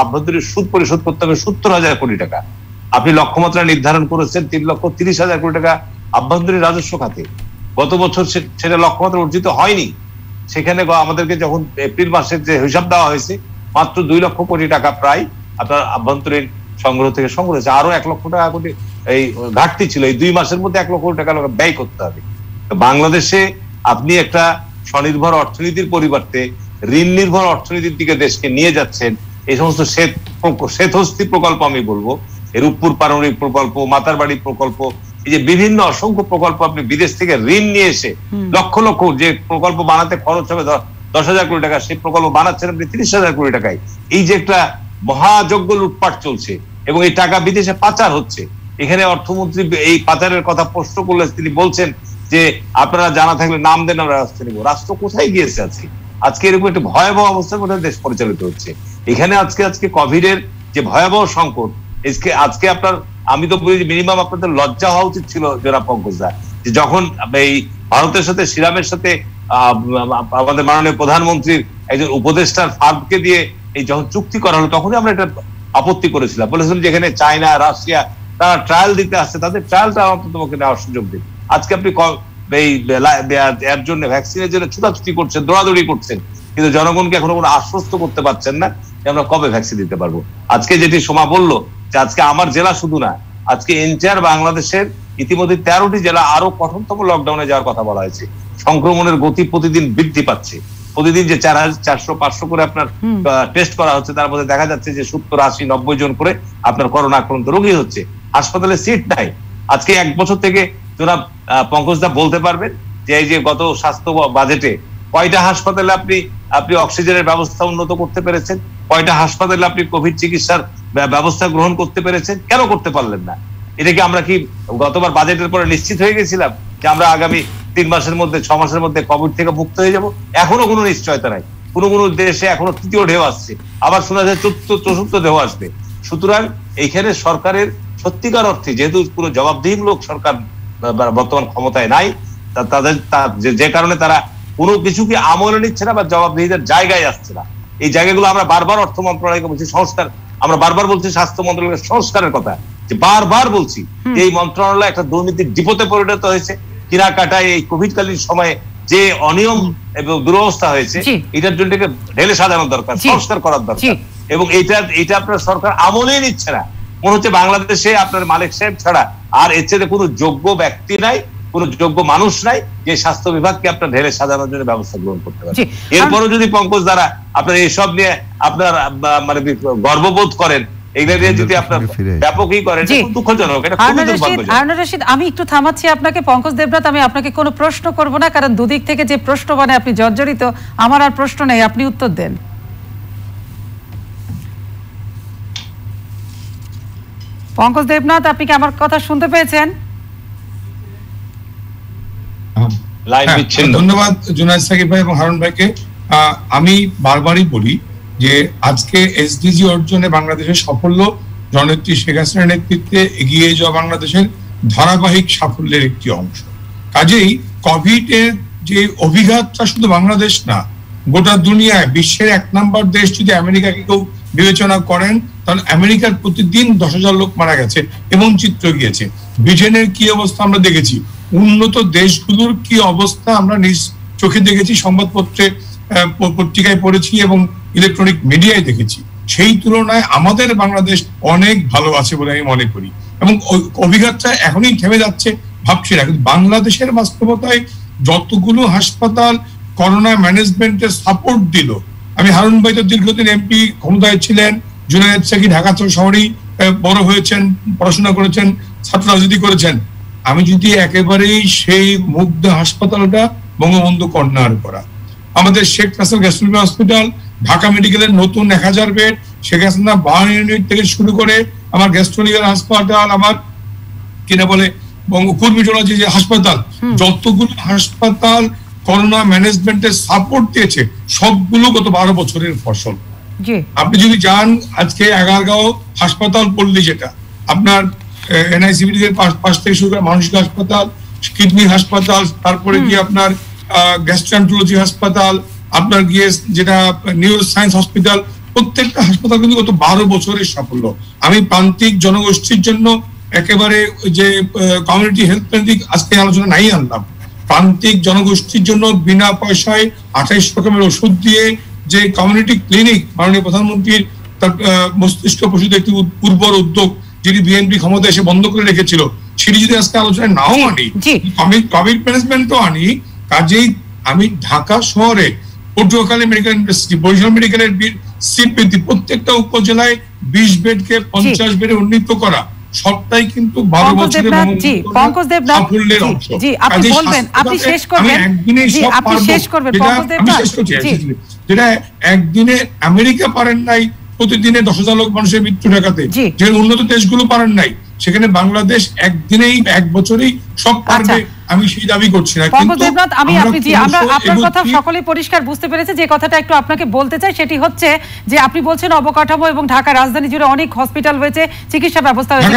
আভ্যন্তরীণ সুদ পরিশোধ করতে হবে 70,000 কোটি টাকা। আপনি লক্ষ্যমাত্রা নির্ধারণ করেছেন 3,30,000 কোটি টাকা আভ্যন্তরীণ রাজস্ব খাতে। গত বছর সেটা লক্ষ্যমাত্রা অর্জিত হয়নি। সেখানে আমাদেরকে যখন এপ্রিল মাসের যে হিসাব দেওয়া হয়েছে, মাত্র 2 লক্ষ কোটি টাকা প্রায় আপনার আভ্যন্তরীণ সংগ্রহ থেকে সংগ্রহ হয়েছে। আরো 1 লক্ষ টাকা কোটি এই ঘাটতি ছিল। এই 2 মাসের মধ্যে 1 লক্ষ কোটি টাকা ব্যয় করতে হবে। বাংলাদেশে আপনি একটা স্বনির্ভর অর্থনীতির পরিবর্তে ঋণ নির্ভর অর্থনীতির দিকে দেশকে নিয়ে যাচ্ছেন। এই সমস্ত শ্বেতহস্তি প্রকল্প আমি বলবো, রূপপুর পারমাণবিক প্রকল্প, মাতারবাড়ি প্রকল্প, এই যে বিভিন্ন অসংখ্য প্রকল্প আপনি বিদেশ থেকে ঋণ নিয়ে এসে লক্ষ লক্ষ যে প্রকল্প বানাতে খরচ হবে 10,000 কোটি টাকা, সেই প্রকল্প বানাচ্ছেন আপনি 30,000 কোটি টাকায়। এই যে একটা মহাযজ্ঞ লুটপাট চলছে এবং এই টাকা বিদেশে পাচার হচ্ছে। এখানে অর্থমন্ত্রী এই পাচারের কথা প্রশ্ন করলে তিনি বলছেন যে আপনারা জানা থাকলে নাম দেন, আমরা রাস্তা নিব। রাষ্ট্র কোথায় গিয়েছে আজকে? আজকে এরকম একটা ভয়াবহ অবস্থার মধ্যে দেশ পরিচালিত হচ্ছে। এখানে আজকে কোভিডের যে ভয়াবহ সংকট, আজকে আপনার, আমি তো বলি মিনিমাম আপনাদের লজ্জা হওয়া উচিত ছিল যারা পঙ্কজ দা, যে যখন এই ভারতের সাথে সিরামের সাথে আমাদের মাননীয় প্রধানমন্ত্রীর একজন উপদেষ্টার ফার্মকে দিয়ে এই যখন চুক্তি করা হলো, তখনই আমরা এটা আপত্তি করেছিলাম, বলেছিলাম যে এখানে চায়না, রাশিয়া তারা ট্রায়াল দিতে আসছে, তাদের ট্রায়ালটা অন্তত নেওয়ার সুযোগ দিন। আজকে আপনি এর জন্য ভ্যাকসিনের জন্য ছুটাছুটি করছেন, দৌড়াদৌড়ি করছেন, কিন্তু জনগণকে এখনো কোনো আশ্বস্ত করতে পারছেন না যে আমরা কবে ভ্যাকসিন দিতে পারবো। আজকে যেটি সোমা বললো যে আজকে আমার জেলা শুধু না, আজকে এনটিআর বাংলাদেশের ইতিমধ্যে 13টি জেলা আরো কঠোরতম লকডাউনে যাওয়ার কথা বলা হয়েছে। সংক্রমণের গতি প্রতিদিন বৃদ্ধি পাচ্ছে। প্রতিদিন যে 400-500 করে আপনার টেস্ট করা হচ্ছে, তার মধ্যে দেখা যাচ্ছে যে 70-80-90 জন করে আপনার করোনা আক্রান্ত রোগী হচ্ছে। হাসপাতালে সিট নাই। আজকে 1 বছর থেকে জনাব পঙ্কজ দা বলতে পারবেন যে এই যে গত স্বাস্থ্য বাজেটে কয়টা হাসপাতালে আপনি অক্সিজেনের ব্যবস্থা উন্নত করতে পেরেছেন? কয়টা হাসপাতালে আপনি কোভিড চিকিৎসার ব্যবস্থা গ্রহণ করতে পেরেছেন? কেন করতে পারলেন না? এটা কি আমরা কি গতবার বাজেটের পরে নিশ্চিত হয়ে গেছিলাম যে আমরা আগামী 3 মাসের মধ্যে 6 মাসের মধ্যে কোভিড থেকে মুক্ত হয়ে যাব? এখনো কোনো নিশ্চয়তা নাই। কোনো দেশে এখনো 3য় ঢেউ আসছে, আবার শোনা যায় 4th-চতুর্থ ঢেউ আসবে। সুতরাং এইখানে সরকারের সত্যিকার অর্থে যেহেতু কোনো জবাবদিহিমূলক সরকার বর্তমান ক্ষমতায় নাই, তাদের যে কারণে তারা কোনো কিছুকে আমলে নিচ্ছে না বা জবাবদিহিতার জায়গায় আসছে না। এই জায়গাগুলো আমরা বারবার অর্থ মন্ত্রণালয়কে বলছি সংস্কার, আমরা বারবার বলছি স্বাস্থ্য মন্ত্রণালয়ের সংস্কারের কথা, যে বারবার বলছি এই মন্ত্রণালয় একটা দুর্নীতির ডিপোতে পরিণত হয়েছে। কেনাকাটায় এই কোভিডকালীন সময়ে যে অনিয়ম এবং দুরবস্থা হয়েছে, এটার জন্য ঢেলে সাজানো দরকার, সংস্কার করার দরকার। এবং এটা আপনার সরকার আমলেই নিচ্ছে না। মনে হচ্ছে বাংলাদেশে আপনার মালিক সাহেব ছাড়া আর এর চেয়ে কোনো যোগ্য ব্যক্তি নাই, কোন যোগ্য মানুষ নাই যে স্বাস্থ্য বিভাগকে আপনার ঢেলে সাজানোর জন্য ব্যবস্থা গ্রহণ করতে পারে। এরপরও যদি পঙ্কজ দ্বারা আপনার এইসব নিয়ে আপনার মানে গর্ববোধ করেন, এইগুলো নিয়ে যদি আপনার ব্যাপকই করেন, দুঃখজনক। এটা খুবই দুর্ভাগ্যজনক। হারুনুর রশিদ, আমি একটু থামাচ্ছি আপনাকে। পঙ্কজ দেবনাথ, আমি আপনাকে কোনো প্রশ্ন করব না, কারণ দুদিক থেকে যে প্রশ্ন মানে আপনি জর্জরিত। আমার আর প্রশ্ন নেই, আপনি উত্তর দেন। পঙ্কজ দেবনাথ, আপনি কি আমার কথা শুনতে পেয়েছেন? ধন্যবাদ জুনায়েদ সাকিব ভাই এবং হারুন ভাইকে। আমি বারবারই বলি যে আজকে এসডিজি অর্জনে বাংলাদেশের সাফল্য জননেত্রী শেখ হাসিনার নেতৃত্বে এগিয়ে যাওয়া বাংলাদেশের ধারাবাহিক সাফল্যের একটি অংশ। কাজেই কোভিড এর যে অভিঘাতটা শুধু বাংলাদেশ না, গোটা দুনিয়ায় বিশ্বের 1 নম্বর দেশ যদি আমেরিকাকে কেউ বিবেচনা করেন, তাহলে আমেরিকার প্রতিদিন 10,000 লোক মারা গেছে, এমন চিত্র গিয়েছে। ব্রিটেনের কি অবস্থা আমরা দেখেছি, উন্নত দেশগুলোর কি অবস্থা আমরা নিজ চোখে দেখেছি, সংবাদপত্রে পত্রিকায় পড়েছি এবং ইলেকট্রনিক মিডিয়ায় দেখেছি। সেই তুলনায় আমাদের বাংলাদেশ অনেক ভালো আছে বলে আমি মনে করি, এবং অভিজ্ঞতা এখনই থেমে যাচ্ছে ভাবছি না। কিন্তু বাংলাদেশের বাস্তবতায় যতগুলো হাসপাতাল করোনা ম্যানেজমেন্টের সাপোর্ট দিল, আমি হারুন ভাই তো দীর্ঘদিন এমপি ক্ষমতায় ছিলেন, জুনায়েদ সাকি ঢাকা শহরেই বড় হয়েছেন, পড়াশোনা করেছেন, ছাত্র রাজনীতি করেছেন। আমি যদি একেবারেই সেই মুগ্ধ হাসপাতালটা বঙ্গবন্ধু কর্নার করা, আমাদের শেখ ফয়সাল গ্যাস্ট্রোলজি হসপিটাল, ঢাকা মেডিকেলের নতুন 1000 বেড, শেখ হাসিনা 52 ইউনিট থেকে শুরু করে আমার গ্যাস্ট্রোলজি হাসপাতাল, আমার কিনা বলে কর্মীটোলজি যে হাসপাতাল, যতগুলো হাসপাতাল করোনা ম্যানেজমেন্টের সাপোর্ট দিয়েছে সবগুলো গত 12 বছরের ফসল। আপনি যদি যান আজকে 11গাঁও হাসপাতাল পল্লী, যেটা আপনার এনআইসিবিডি এর পাশ থেকে শুরু করে মানসিক হাসপাতাল, কিডনি হাসপাতাল, তারপরে গিয়ে আপনার গ্যাস্ট্রোএন্টারোলজি হাসপাতাল, আপনার গিয়ে যেটা নিউরো সায়েন্স হসপিটাল, প্রত্যেকটা হাসপাতাল কিন্তু গত 12 বছরের সাফল্য। আমি প্রান্তিক জনগোষ্ঠীর জন্য একেবারে যে কমিউনিটি হেলথ প্ল্যান আজকে আলোচনা নাই আনলাম, প্রান্তিক জনগোষ্ঠীর জন্য বিনা পয়সায় 28 রকমের ওষুধ দিয়ে যে কমিউনিটি ক্লিনিক মাননীয় প্রধানমন্ত্রীর তার মস্তিষ্ক প্রসূত একটি উর্বর উদ্যোগ, যেটি বিএনপি ক্ষমতা এসে বন্ধ করে রেখেছিল, সেটি যদি আজকে আলোচনায় নাও আনি, কোভিড ম্যানেজমেন্টও আনি, কাজেই আমি ঢাকা শহরে পটুয়াখালী মেডিকেল ইউনিভার্সিটি, বরিশাল মেডিকেলের সিট বৃদ্ধি, প্রত্যেকটা উপজেলায় 20 বেডকে 50 বেডে উন্নীত করা, সবটাই কিন্তু 12 বছরের সাফল্যের অংশ। আপনি বলবেন, আপনি শেষ করবেন, আপনি শেষ করবেন। যেটা একদিনে আমেরিকা পারেন নাই প্রতিদিনে 10,000 লোক মানুষের মৃত্যু ঠেকাতে, যে উন্নত দেশগুলো পারেন নাই, সেখানে বাংলাদেশ একদিনেই 1 বছরেই সব পারবে, আমি সেই দাবি করছি না। কিন্তু আমরা আপনার কথা সকলেই পরিষ্কার বুঝতে পেরেছে। যে কথাটা একটু আপনাকে বলতে চাই সেটি হচ্ছে যে আপনি বলছেন অবকাঠামো এবং ঢাকা রাজধানী জুড়ে অনেক হসপিটাল হয়েছে, চিকিৎসা ব্যবস্থা হয়েছে,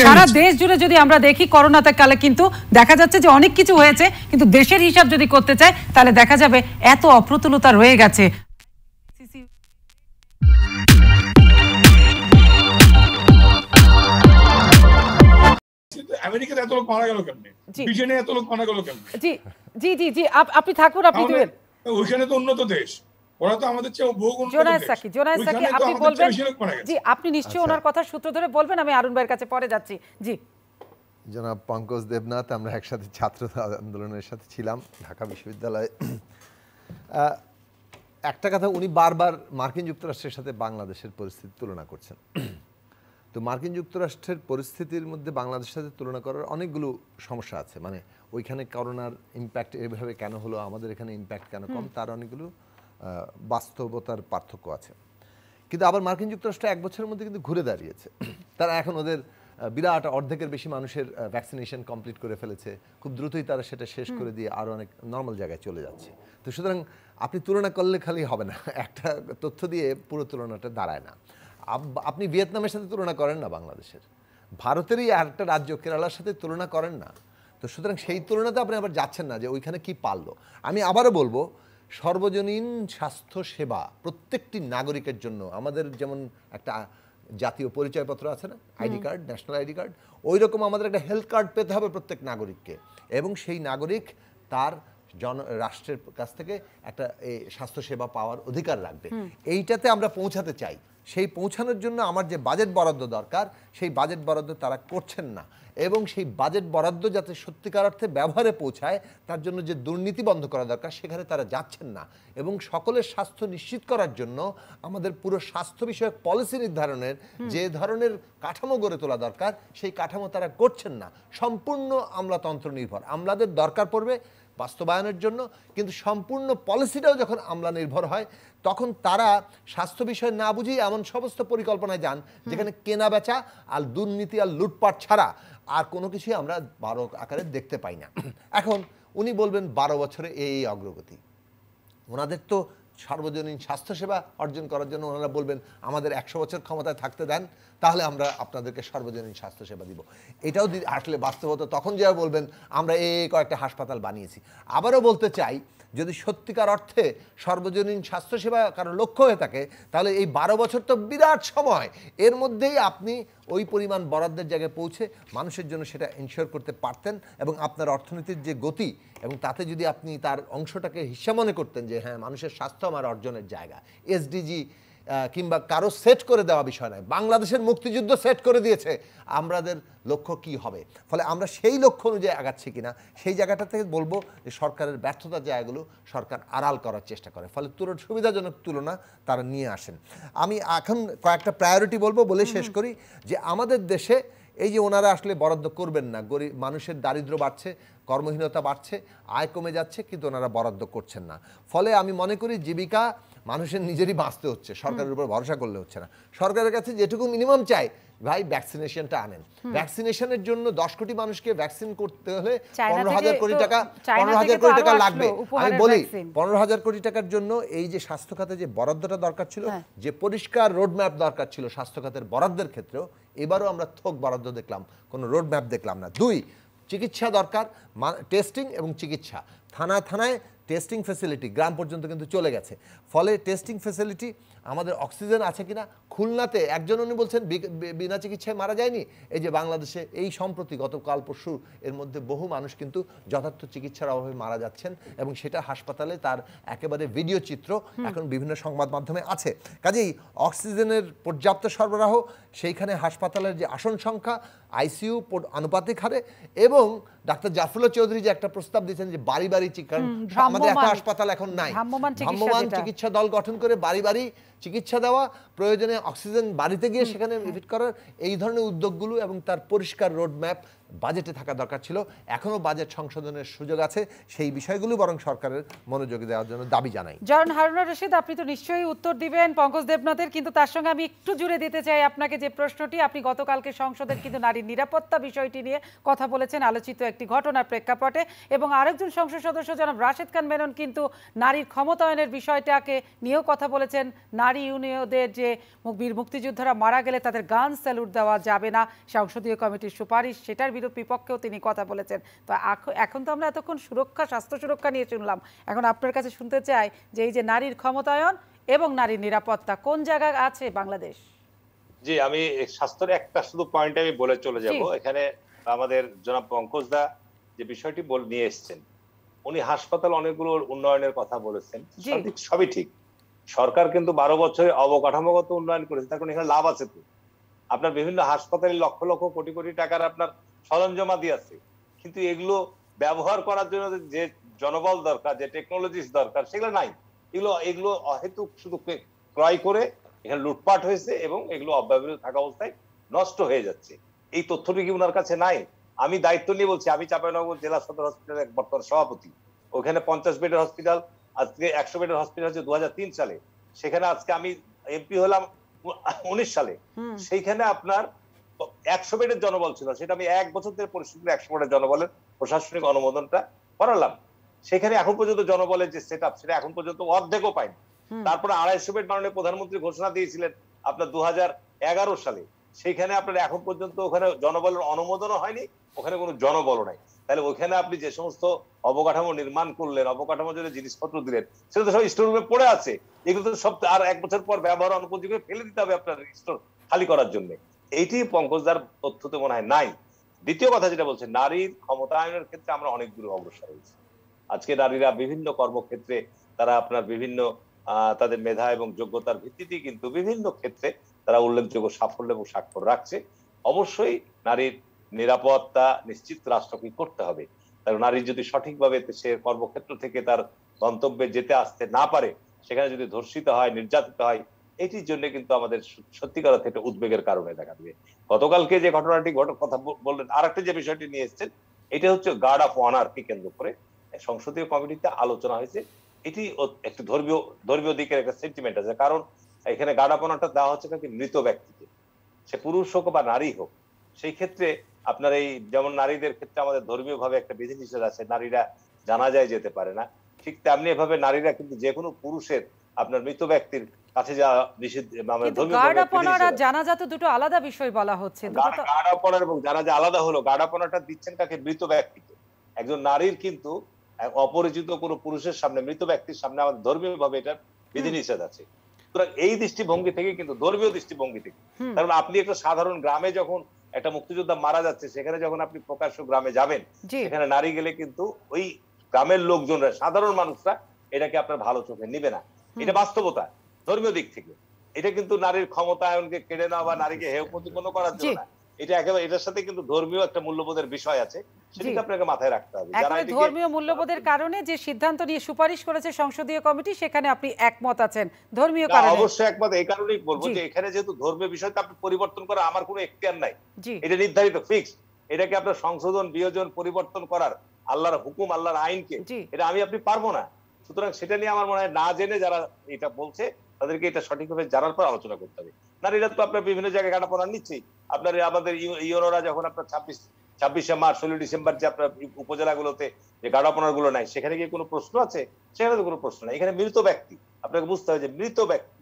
সারা দেশ জুড়ে যদি আমরা দেখি করোনাতে কালে কিন্তু দেখা যাচ্ছে যে অনেক কিছু হয়েছে, কিন্তু দেশের হিসাব যদি করতে চাই তাহলে দেখা যাবে এত অপ্রতুলতা রয়ে গেছে। আমেরিকাতে এত লোক মারা গেল কেমনে, ব্রিটেনে এত লোক মারা গেল কেমনে? জি জি জি জি আপনি থাকুন, আপনি দিবেন। ওইখানে তো উন্নত দেশ, ওরা তো আমাদের চেয়ে বহু উন্নত দেশ। জুনায়েদ সাকি আপনি বলবেন। জি, আপনি নিশ্চয়ই ওনার কথা সূত্র ধরে বলবেন, আমি আরুন ভাইয়ের কাছে পরে যাচ্ছি। জি জনাব পঙ্কজ দেবনাথ, আমরা একসাথে ছাত্র আন্দোলনের সাথে ছিলাম ঢাকা বিশ্ববিদ্যালয়ে। একটা কথা, উনি বারবার মার্কিন যুক্তরাষ্ট্রের সাথে বাংলাদেশের পরিস্থিতি তুলনা করছেন। তো মার্কিন যুক্তরাষ্ট্রের পরিস্থিতির মধ্যে বাংলাদেশের সাথে তুলনা করার অনেকগুলো সমস্যা আছে, মানে ওইখানে করোনার ইম্প্যাক্ট এভাবে কেন হলো, আমাদের এখানে ইম্প্যাক্ট কেন কম, তার অনেকগুলো বাস্তবতার পার্থক্য আছে। কিন্তু আবার মার্কিন যুক্তরাষ্ট্র 1 বছরের মধ্যে কিন্তু ঘুরে দাঁড়িয়েছে। তারা এখন ওদের বিরাট অর্ধেকের বেশি মানুষের ভ্যাকসিনেশন কমপ্লিট করে ফেলেছে, খুব দ্রুতই তারা সেটা শেষ করে দিয়ে আরও অনেক নর্মাল জায়গায় চলে যাচ্ছে। তো সুতরাং আপনি তুলনা করলে খালি হবে না, একটা তথ্য দিয়ে পুরো তুলনাটা দাঁড়ায় না। আপনি ভিয়েতনামের সাথে তুলনা করেন না বাংলাদেশের, ভারতেরই আরেকটা রাজ্য কেরালার সাথে তুলনা করেন না। তো সুতরাং সেই তুলনাতে আপনি আবার যাচ্ছেন না যে ওইখানে কি পারলো। আমি আবারও বলবো, সর্বজনীন স্বাস্থ্য সেবা প্রত্যেকটি নাগরিকের জন্য, আমাদের যেমন একটা জাতীয় পরিচয়পত্র আছে না, ID card, national ID card, ওই রকম আমাদের একটা হেলথ কার্ড পেতে হবে প্রত্যেক নাগরিককে, এবং সেই নাগরিক তার রাষ্ট্রের কাছ থেকে একটা স্বাস্থ্যসেবা পাওয়ার অধিকার রাখবে। এইটাতে আমরা পৌঁছাতে চাই। সেই পৌঁছানোর জন্য আমার যে বাজেট বরাদ্দ দরকার, সেই বাজেট বরাদ্দ তারা করছেন না, এবং সেই বাজেট বরাদ্দ যাতে সত্যিকার অর্থে ব্যবহারে পৌঁছায় তার জন্য যে দুর্নীতি বন্ধ করা দরকার সেখানে তারা যাচ্ছেন না, এবং সকলের স্বাস্থ্য নিশ্চিত করার জন্য আমাদের পুরো স্বাস্থ্য বিষয়ক পলিসি নির্ধারণের যে ধরনের কাঠামো গড়ে তোলা দরকার সেই কাঠামো তারা করছেন না। সম্পূর্ণ আমলাতন্ত্র নির্ভর, আমলাদের দরকার পড়বে বাস্তবায়নের জন্য, কিন্তু সম্পূর্ণ পলিসিটাও যখন আমলা নির্ভর হয় তখন তারা স্বাস্থ্য বিষয় না বুঝেই এমন সমস্ত পরিকল্পনায় যান যেখানে কেনা বেচা আর দুর্নীতি আর লুটপাট ছাড়া আর কোনো কিছুই আমরা বড় আকারে দেখতে পাই না। এখন উনি বলবেন 12 বছরে এই অগ্রগতি, ওনাদের তো সার্বজনীন স্বাস্থ্যসেবা অর্জন করার জন্য ওনারা বলবেন আমাদের 100 বছর ক্ষমতায় থাকতে দেন, তাহলে আমরা আপনাদেরকে সার্বজনীন স্বাস্থ্যসেবা দিব। এটাও আসলে বাস্তবতা তখন যারা বলবেন আমরা কয়েকটা হাসপাতাল বানিয়েছি। আবারও বলতে চাই যদি সত্যিকার অর্থে সর্বজনীন স্বাস্থ্যসেবা কারো লক্ষ্য হয়ে থাকে, তাহলে এই 12 বছর তো বিরাট সময়। এর মধ্যেই আপনি ওই পরিমাণ বরাদ্দের জায়গায় পৌঁছে মানুষের জন্য সেটা এনশিওর করতে পারতেন, এবং আপনার অর্থনীতির যে গতি, এবং তাতে যদি আপনি তার অংশটাকে হিস্সা মনে করতেন যে হ্যাঁ, মানুষের স্বাস্থ্য আমার অর্জনের জায়গা, এসডিজি কিংবা কারো সেট করে দেওয়া বিষয় নয়, বাংলাদেশের মুক্তিযুদ্ধ সেট করে দিয়েছে আমাদের লক্ষ্য কি হবে। ফলে আমরা সেই লক্ষ্য অনুযায়ী আগাচ্ছি কিনা, সেই জায়গাটা থেকে বলবো যে সরকারের ব্যর্থতার জায়গাগুলো সরকার আড়াল করার চেষ্টা করে, ফলে সুবিধাজনক তুলনা তারা নিয়ে আসেন। আমি এখন কয়েকটা প্রায়োরিটি বলবো, বলে শেষ করি যে আমাদের দেশে এই যে ওনারা আসলে বরাদ্দ করবেন না, গরিব মানুষের দারিদ্র্য বাড়ছে, কর্মহীনতা বাড়ছে, আয় কমে যাচ্ছে, কিন্তু ওনারা বরাদ্দ করছেন না। ফলে আমি মনে করি জীবিকা মানুষের নিজেরই বাঁচতে হচ্ছে, সরকারের উপর ভরসা করলে হচ্ছে না। সরকারের কাছে যেটুকু মিনিমাম চাই, ভাই ভ্যাকসিনেশনটা আনেন। ভ্যাকসিনেশনের জন্য 10 কোটি মানুষকে ভ্যাকসিন করতে হলে 15,000 কোটি টাকা লাগবে। আমি বলি 15,000 কোটি টাকার জন্য এই যে স্বাস্থ্য খাতে যে বরাদ্দটা দরকার ছিল, যে পরিষ্কার রোডম্যাপ দরকার ছিল স্বাস্থ্য খাতের বরাদ্দের ক্ষেত্রেও, এবারও আমরা থোক বরাদ্দ দেখলাম, কোনো রোডম্যাপ দেখলাম না। 2, চিকিৎসা দরকার, টেস্টিং এবং চিকিৎসা। থানায় থানায় টেস্টিং ফ্যাসিলিটি গ্রাম পর্যন্ত কিন্তু চলে গেছে। ফলে টেস্টিং ফ্যাসিলিটি, আমাদের অক্সিজেন আছে কিনা। খুলনাতে একজন উনি বলছেন বিনা চিকিৎসায় মারা যায়নি। এই যে বাংলাদেশে এই সম্প্রতি গতকাল পরশু এর মধ্যে বহু মানুষ কিন্তু যথার্থ চিকিৎসার অভাবে মারা যাচ্ছেন, এবং সেটা হাসপাতালে তার একেবারে ভিডিও চিত্র এখন বিভিন্ন সংবাদ মাধ্যমে আছে। কাজেই অক্সিজেনের পর্যাপ্ত সরবরাহ, সেইখানে হাসপাতালের যে আসন সংখ্যা, আইসিইউ আনুপাতিক হারে, এবং ডাক্তার জাফরুল্লাহ চৌধুরী যে একটা প্রস্তাব দিয়েছেন যে বাড়ি বাড়ি আমাদের একটা হাসপাতাল এখন নাই, ভ্রাম্যমাণ চিকিৎসা দল গঠন করে বাড়ি বাড়ি চিকিৎসা দেওয়া, প্রয়োজনে অক্সিজেন বাড়িতে গিয়ে সেখানে ফিট করার, এই ধরনের উদ্যোগগুলো এবং তার পরিষ্কার রোডম্যাপ বাজেটে থাকা দরকার ছিল। এখনও বাজেট সংশোধনের সুযোগ আছে, সেই বিষয়গুলো বরং সরকারের মনোযোগী দেওয়ার জন্য দাবি জানাই। জনাব হারুনুর রশিদ, আপনি তো নিশ্চয়ই উত্তর দিবেন পঙ্কজ দেবনাথের, কিন্তু তার সঙ্গে আমি একটু জুড়ে দিতে চাই আপনাকে যে প্রশ্নটি। আপনি গতকালকে সংসদের কিন্তু নারীর নিরাপত্তা বিষয়টি নিয়ে কথা বলেছেন, আলোচিত একটি ঘটনার প্রেক্ষাপটে, এবং আরেকজন সংসদ সদস্য জনাব রাশেদ খান মেনন কিন্তু নারীর ক্ষমতায়নের বিষয়টাকে নিয়েও কথা বলেছেন। নারী ইউনিয়নদের যে বীর মুক্তিযোদ্ধারা মারা গেলে তাদের গান স্যালুট দেওয়া যাবে না, সংসদীয় কমিটির সুপারিশ, সেটার বিপক্ষেও তিনি কথা বলেছেন। তো এখন তো আমরা এতক্ষণ সুরক্ষা, স্বাস্থ্য সুরক্ষা নিয়ে শুনলাম, এখন আপনার কাছে শুনতে চাই যে এই যে নারীর ক্ষমতায়ন এবং নারীর নিরাপত্তা কোন জায়গায় আছে বাংলাদেশ। জি, আমি স্বাস্থ্যের একটা শুধু পয়েন্ট আমি বলে চলে যাব। এখানে আমাদের জনাব পঙ্কজ দা যে বিষয়টি নিয়ে এসেছেন, উনি হাসপাতাল অনেকগুলো উন্নয়নের কথা বলেছেন, সবই ঠিক। সরকার কিন্তু 12 বছরে অবকাঠামোগত উন্নয়ন করেছে, তার কারণ এখানে লাভ আছে তো। আপনার বিভিন্ন হাসপাতালে লক্ষ লক্ষ কোটি কোটি টাকার আপনার সরঞ্জামাদি আছে, কিন্তু এগুলো ব্যবহার করার জন্য যে জনবল দরকার, যে টেকনোলজিস দরকার, সেগুলো নাই। এগুলো অহেতুক শুধু ক্রয় করে এখানে লুটপাট হয়েছে, এবং এগুলো অব্যবহৃত থাকা অবস্থায় নষ্ট হয়ে যাচ্ছে। এই তথ্যটি কি ওনার কাছে নাই? আমি দায়িত্ব নিয়ে বলছি, আমি চাঁপাইনবাবগঞ্জ জেলা সদর হসপিটালের বর্তমান সভাপতি। ওখানে 50 বেডের হসপিটাল, আজকে 100 বেডের হসপিটাল হচ্ছে 2003 সালে। সেখানে আজকে আমি এমপি হলাম 19 সালে। সেইখানে আপনার 100 বেডের জনবল ছিল, সেটা আমি 1 বছর ধরে পরিশ্রম করে 100 বেডের জনবলের প্রশাসনিক অনুমোদনটা করালাম। সেখানে এখন পর্যন্ত জনবলের যে সেট আপ, সেটা এখন পর্যন্ত অর্ধেকও পাইনি। তারপরে 250 বেড মাননীয় প্রধানমন্ত্রী ঘোষণা দিয়েছিলেন আপনার 2011 সালে। সেইখানে আপনার এখন পর্যন্ত ওখানে জনবলের অনুমোদনও হয়নি, ওখানে কোনো জনবলও নাই। তাহলে ওখানে আপনি যে সমস্ত অবকাঠামো নির্মাণ করলেন, অবকাঠামোর জন্য জিনিসপত্র দিলেন, সেটা তো সব স্টোর রুমে পড়ে আছে। এগুলো তো সব আর 1 বছর পর ব্যবহার অনুপযোগী ফেলে দিতে হবে আপনার স্টোর খালি করার জন্য। এইটি পঙ্কজদার তথ্যতে মনে হয় নাই। দ্বিতীয় কথা যেটা বলছে, নারীর ক্ষমতায়নের ক্ষেত্রে আমরা অনেক দূর অগ্রসর হয়েছি। আজকে নারীরা বিভিন্ন কর্মক্ষেত্রে তারা আপনার বিভিন্ন তাদের মেধা এবং যোগ্যতার ভিত্তিতে কিন্তু বিভিন্ন ক্ষেত্রে তারা উল্লেখযোগ্য সাফল্য এবং স্বাক্ষর রাখছে। অবশ্যই নারীর নিরাপত্তা নিশ্চিত রাষ্ট্রকে করতে হবে। কারণ নারী যদি সঠিকভাবে সে কর্মক্ষেত্র থেকে তার গন্তব্যে যেতে আসতে না পারে, সেখানে যদি ধর্ষিত হয়, নির্যাতিত হয়, এটির জন্য কিন্তু আমাদের সত্যিকার অর্থে একটা উদ্বেগের কারণে দেখা দিবে। গতকালকে যে ঘটনাটি কথা বললেন, আর একটা যে বিষয়টি নিয়ে এসেছেন, এটা হচ্ছে গার্ড অফ অনারকে কেন্দ্র করে সংসদীয় কমিটিতে আলোচনা হয়েছে। এটি একটু ধর্মীয় দিকের একটা সেন্টিমেন্ট আছে, কারণ এখানে গার্ড অফ অনারটা দেওয়া হচ্ছে নাকি মৃত ব্যক্তিকে, সে পুরুষ হোক বা নারী হোক। সেই ক্ষেত্রে আপনার এই যেমন নারীদের ক্ষেত্রে আমাদের ধর্মীয় ভাবে একটা বিধিনিষেধ আছে, নারীরা জানাজায় যেতে পারে না, ঠিক তেমনি এভাবে নারীরা কিন্তু যে কোনো পুরুষের আপনার মৃত ব্যক্তির কাছে যাওয়া নিষিদ্ধ। জানাজা তো দুটো আলাদা বিষয় বলা হচ্ছে। গার্ড অফ অনার এবং জানাজা আলাদা হলো। গার্ড অফ অনারটা দিচ্ছেন কাকে? মৃত ব্যক্তিকে। একজন নারীর কিন্তু অপরিচিত কোনো পুরুষের সামনে, মৃত ব্যক্তির সামনে আমাদের ধর্মীয় ভাবে এটার বিধিনিষেধ আছে। সুতরাং এই দৃষ্টিভঙ্গি থেকে, কিন্তু ধর্মীয় দৃষ্টিভঙ্গি থেকে, কারণ আপনি একটা সাধারণ গ্রামে যখন একটা মুক্তিযোদ্ধা মারা যাচ্ছে, সেখানে যখন আপনি প্রকাশ্য গ্রামে যাবেন, সেখানে নারী গেলে কিন্তু ওই গ্রামের লোকজনরা, সাধারণ মানুষরা এটাকে আপনার ভালো চোখে নিবে না। এটা বাস্তবতা ধর্মীয় দিক থেকে। এটা কিন্তু নারীর ক্ষমতায়নকে কেড়ে নেওয়া বা নারীকে হেয় প্রতিপন্ন করার জন্য না। এটা একেবারে, এটার সাথে কিন্তু ধর্মীয় একটা মূল্যবোধের বিষয় আছে, সেটাকে আপনাকে মাথায় রাখতে হবে। যারা ধর্মীয় মূল্যবোধের কারণে যে সিদ্ধান্ত নিয়ে সুপারিশ করেছে সংসদীয় কমিটি, সেখানে আপনি একমত আছেন ধর্মীয় কারণে? অবশ্যই একমত। এই কারণেই বলবো যে এখানে যেহেতু ধর্মীয় বিষয়টা আপনি পরিবর্তন করা আমার কোনো এখতিয়ার নাই, এটা নির্ধারিত ফিক্সড। এটাকে আপনার সংশোধন, বিয়োজন, পরিবর্তন করার আল্লাহর হুকুম, আল্লাহর আইনকে, এটা আপনি পারবো না। সুতরাং সেটা নিয়ে আমার মনে হয় না জেনে যারা এটা বলছে তাদেরকে এটা সঠিকভাবে জানার পর আলোচনা করতে হবে। নারীরা তো আপনার বিভিন্ন জায়গায় কাটাপড়া নিচ্ছেই। আপনার আমাদের ইউনোরা যখন আপনার 26শে মার্চ, 16 ডিসেম্বর যে আপনার উপজেলাগুলোতে যে গাড়াপনার গুলো নাই, সেখানে কি কোনো প্রশ্ন আছে? সেখানে তো কোনো প্রশ্ন নাই। এখানে মৃত ব্যক্তি, আপনাকে বুঝতে হবে যে মৃত ব্যক্তি,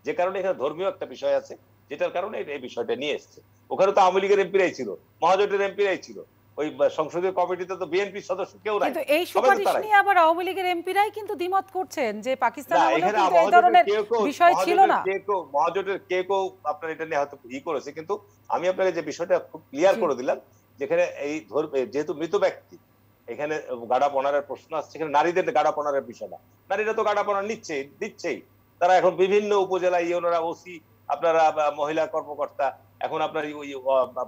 যে কারণে এখানে ধর্মীয় একটা বিষয় আছে, যেটার কারণে এই বিষয়টা নিয়ে এসছে। ওখানে তো আওয়ামী লীগের এমপিরাই ছিল, মহাজোটের এমপিরাই ছিল, ওই সংসদীয় কমিটিতে তো বিএনপির সদস্য কেউ নাই। কিন্তু এই সুপারিশ নিয়ে আবার আওয়ামী লীগের এমপিরাই কিন্তু দ্বিমত করছেন যে পাকিস্তানের কিন্তু এই ধরনের বিষয় ছিল না। মহাজোটের কেউ আপনার এটা নিয়ে হয়তো করেছে, কিন্তু আমি আপনাকে যে বিষয়টা খুব ক্লিয়ার করে দিলাম, যেখানে এই যেহেতু মৃত ব্যক্তি, এখানে গাড়াপনার প্রশ্ন আসছে, এখানে নারীদের গাড়াপনার বিষয় না। নারীরা তো গাড়াপনা দিচ্ছেই। তারা এখন বিভিন্ন উপজেলা ইউনোরা, ওসি, আপনারা মহিলা কর্মকর্তা, এখন আপনার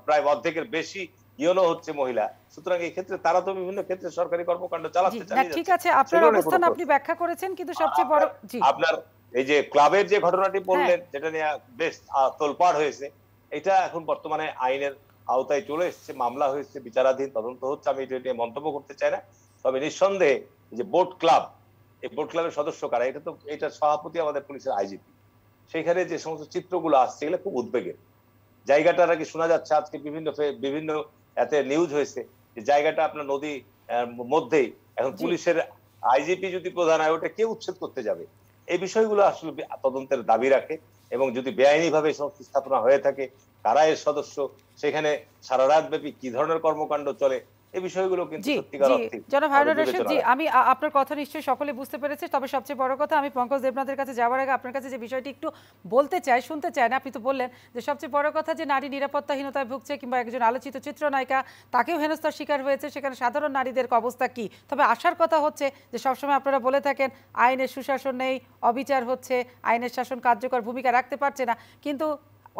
প্রায় অর্ধেকের বেশি ইউনো হচ্ছে মহিলা। সুতরাং এই ক্ষেত্রে তারা তো বিভিন্ন ক্ষেত্রে সরকারি কর্মকাণ্ড চালাচ্ছে। ঠিক আছে, আপনার অবস্থান আপনি ব্যাখ্যা করেছেন, কিন্তু সবচেয়ে বড় আপনার এই যে ক্লাবের যে ঘটনাটি বললেন, যেটা নিয়ে বেশ তোলপাড় হয়েছে, এটা এখন বর্তমানে আইনের আওতায় চলে এসেছে, মামলা হয়েছে, বিচারাধীন, তদন্ত হচ্ছে। আমি এটা নিয়ে মন্তব্য করতে চাই না। তবে নিঃসন্দেহে যে বোট ক্লাব, এই বোট ক্লাবের সদস্য কারা, এটা সভাপতি আমাদের পুলিশের আইজিপি। সেখানে যে সমস্ত চিত্রগুলো আসছে, এগুলো খুব উদ্বেগের। জায়গাটা নাকি শোনা যাচ্ছে আজকে বিভিন্ন এতে নিউজ হয়েছে যে জায়গাটা আপনার নদী মধ্যেই, এখন পুলিশের আইজিপি যদি প্রধান হয়, ওটা কে উচ্ছেদ করতে যাবে? এই বিষয়গুলো আসলে তদন্তের দাবি রাখে। এবং যদি বেআইনি ভাবে সমস্ত স্থাপনা হয়ে থাকে, কারা এর সদস্য, সেখানে সারা রাত ব্যাপী কি ধরনের কর্মকাণ্ড চলে, এই বিষয়গুলো কিন্তু সত্যিকার অর্থে। জনাব হারুনুর রশিদ জি, আমি আপনার কথা নিশ্চয়ই সকলে বুঝতে পেরেছে। তবে সবচেয়ে বড় কথা, আমি পঙ্কজ দেবনাথের কাছে যাওয়ার আগে আপনার কাছে যে বিষয়টি একটু বলতে চাই, শুনতে চাই না। আপনি তো বললেন যে সবচেয়ে বড় কথা যে নারী নিরাপত্তাহীনতায় ভুগছে, কিংবা একজন আলোচিত চিত্রনায়িকা তাকেও হেনস্থার শিকার হয়েছে, সেখানে সাধারণ নারীদের অবস্থা কি? তবে আশার কথা হচ্ছে যে সবসময় আপনারা বলে থাকেন আইনের সুশাসন নেই, অবিচার হচ্ছে, আইনের শাসন কার্যকর ভূমিকা রাখতে পারছে না, কিন্তু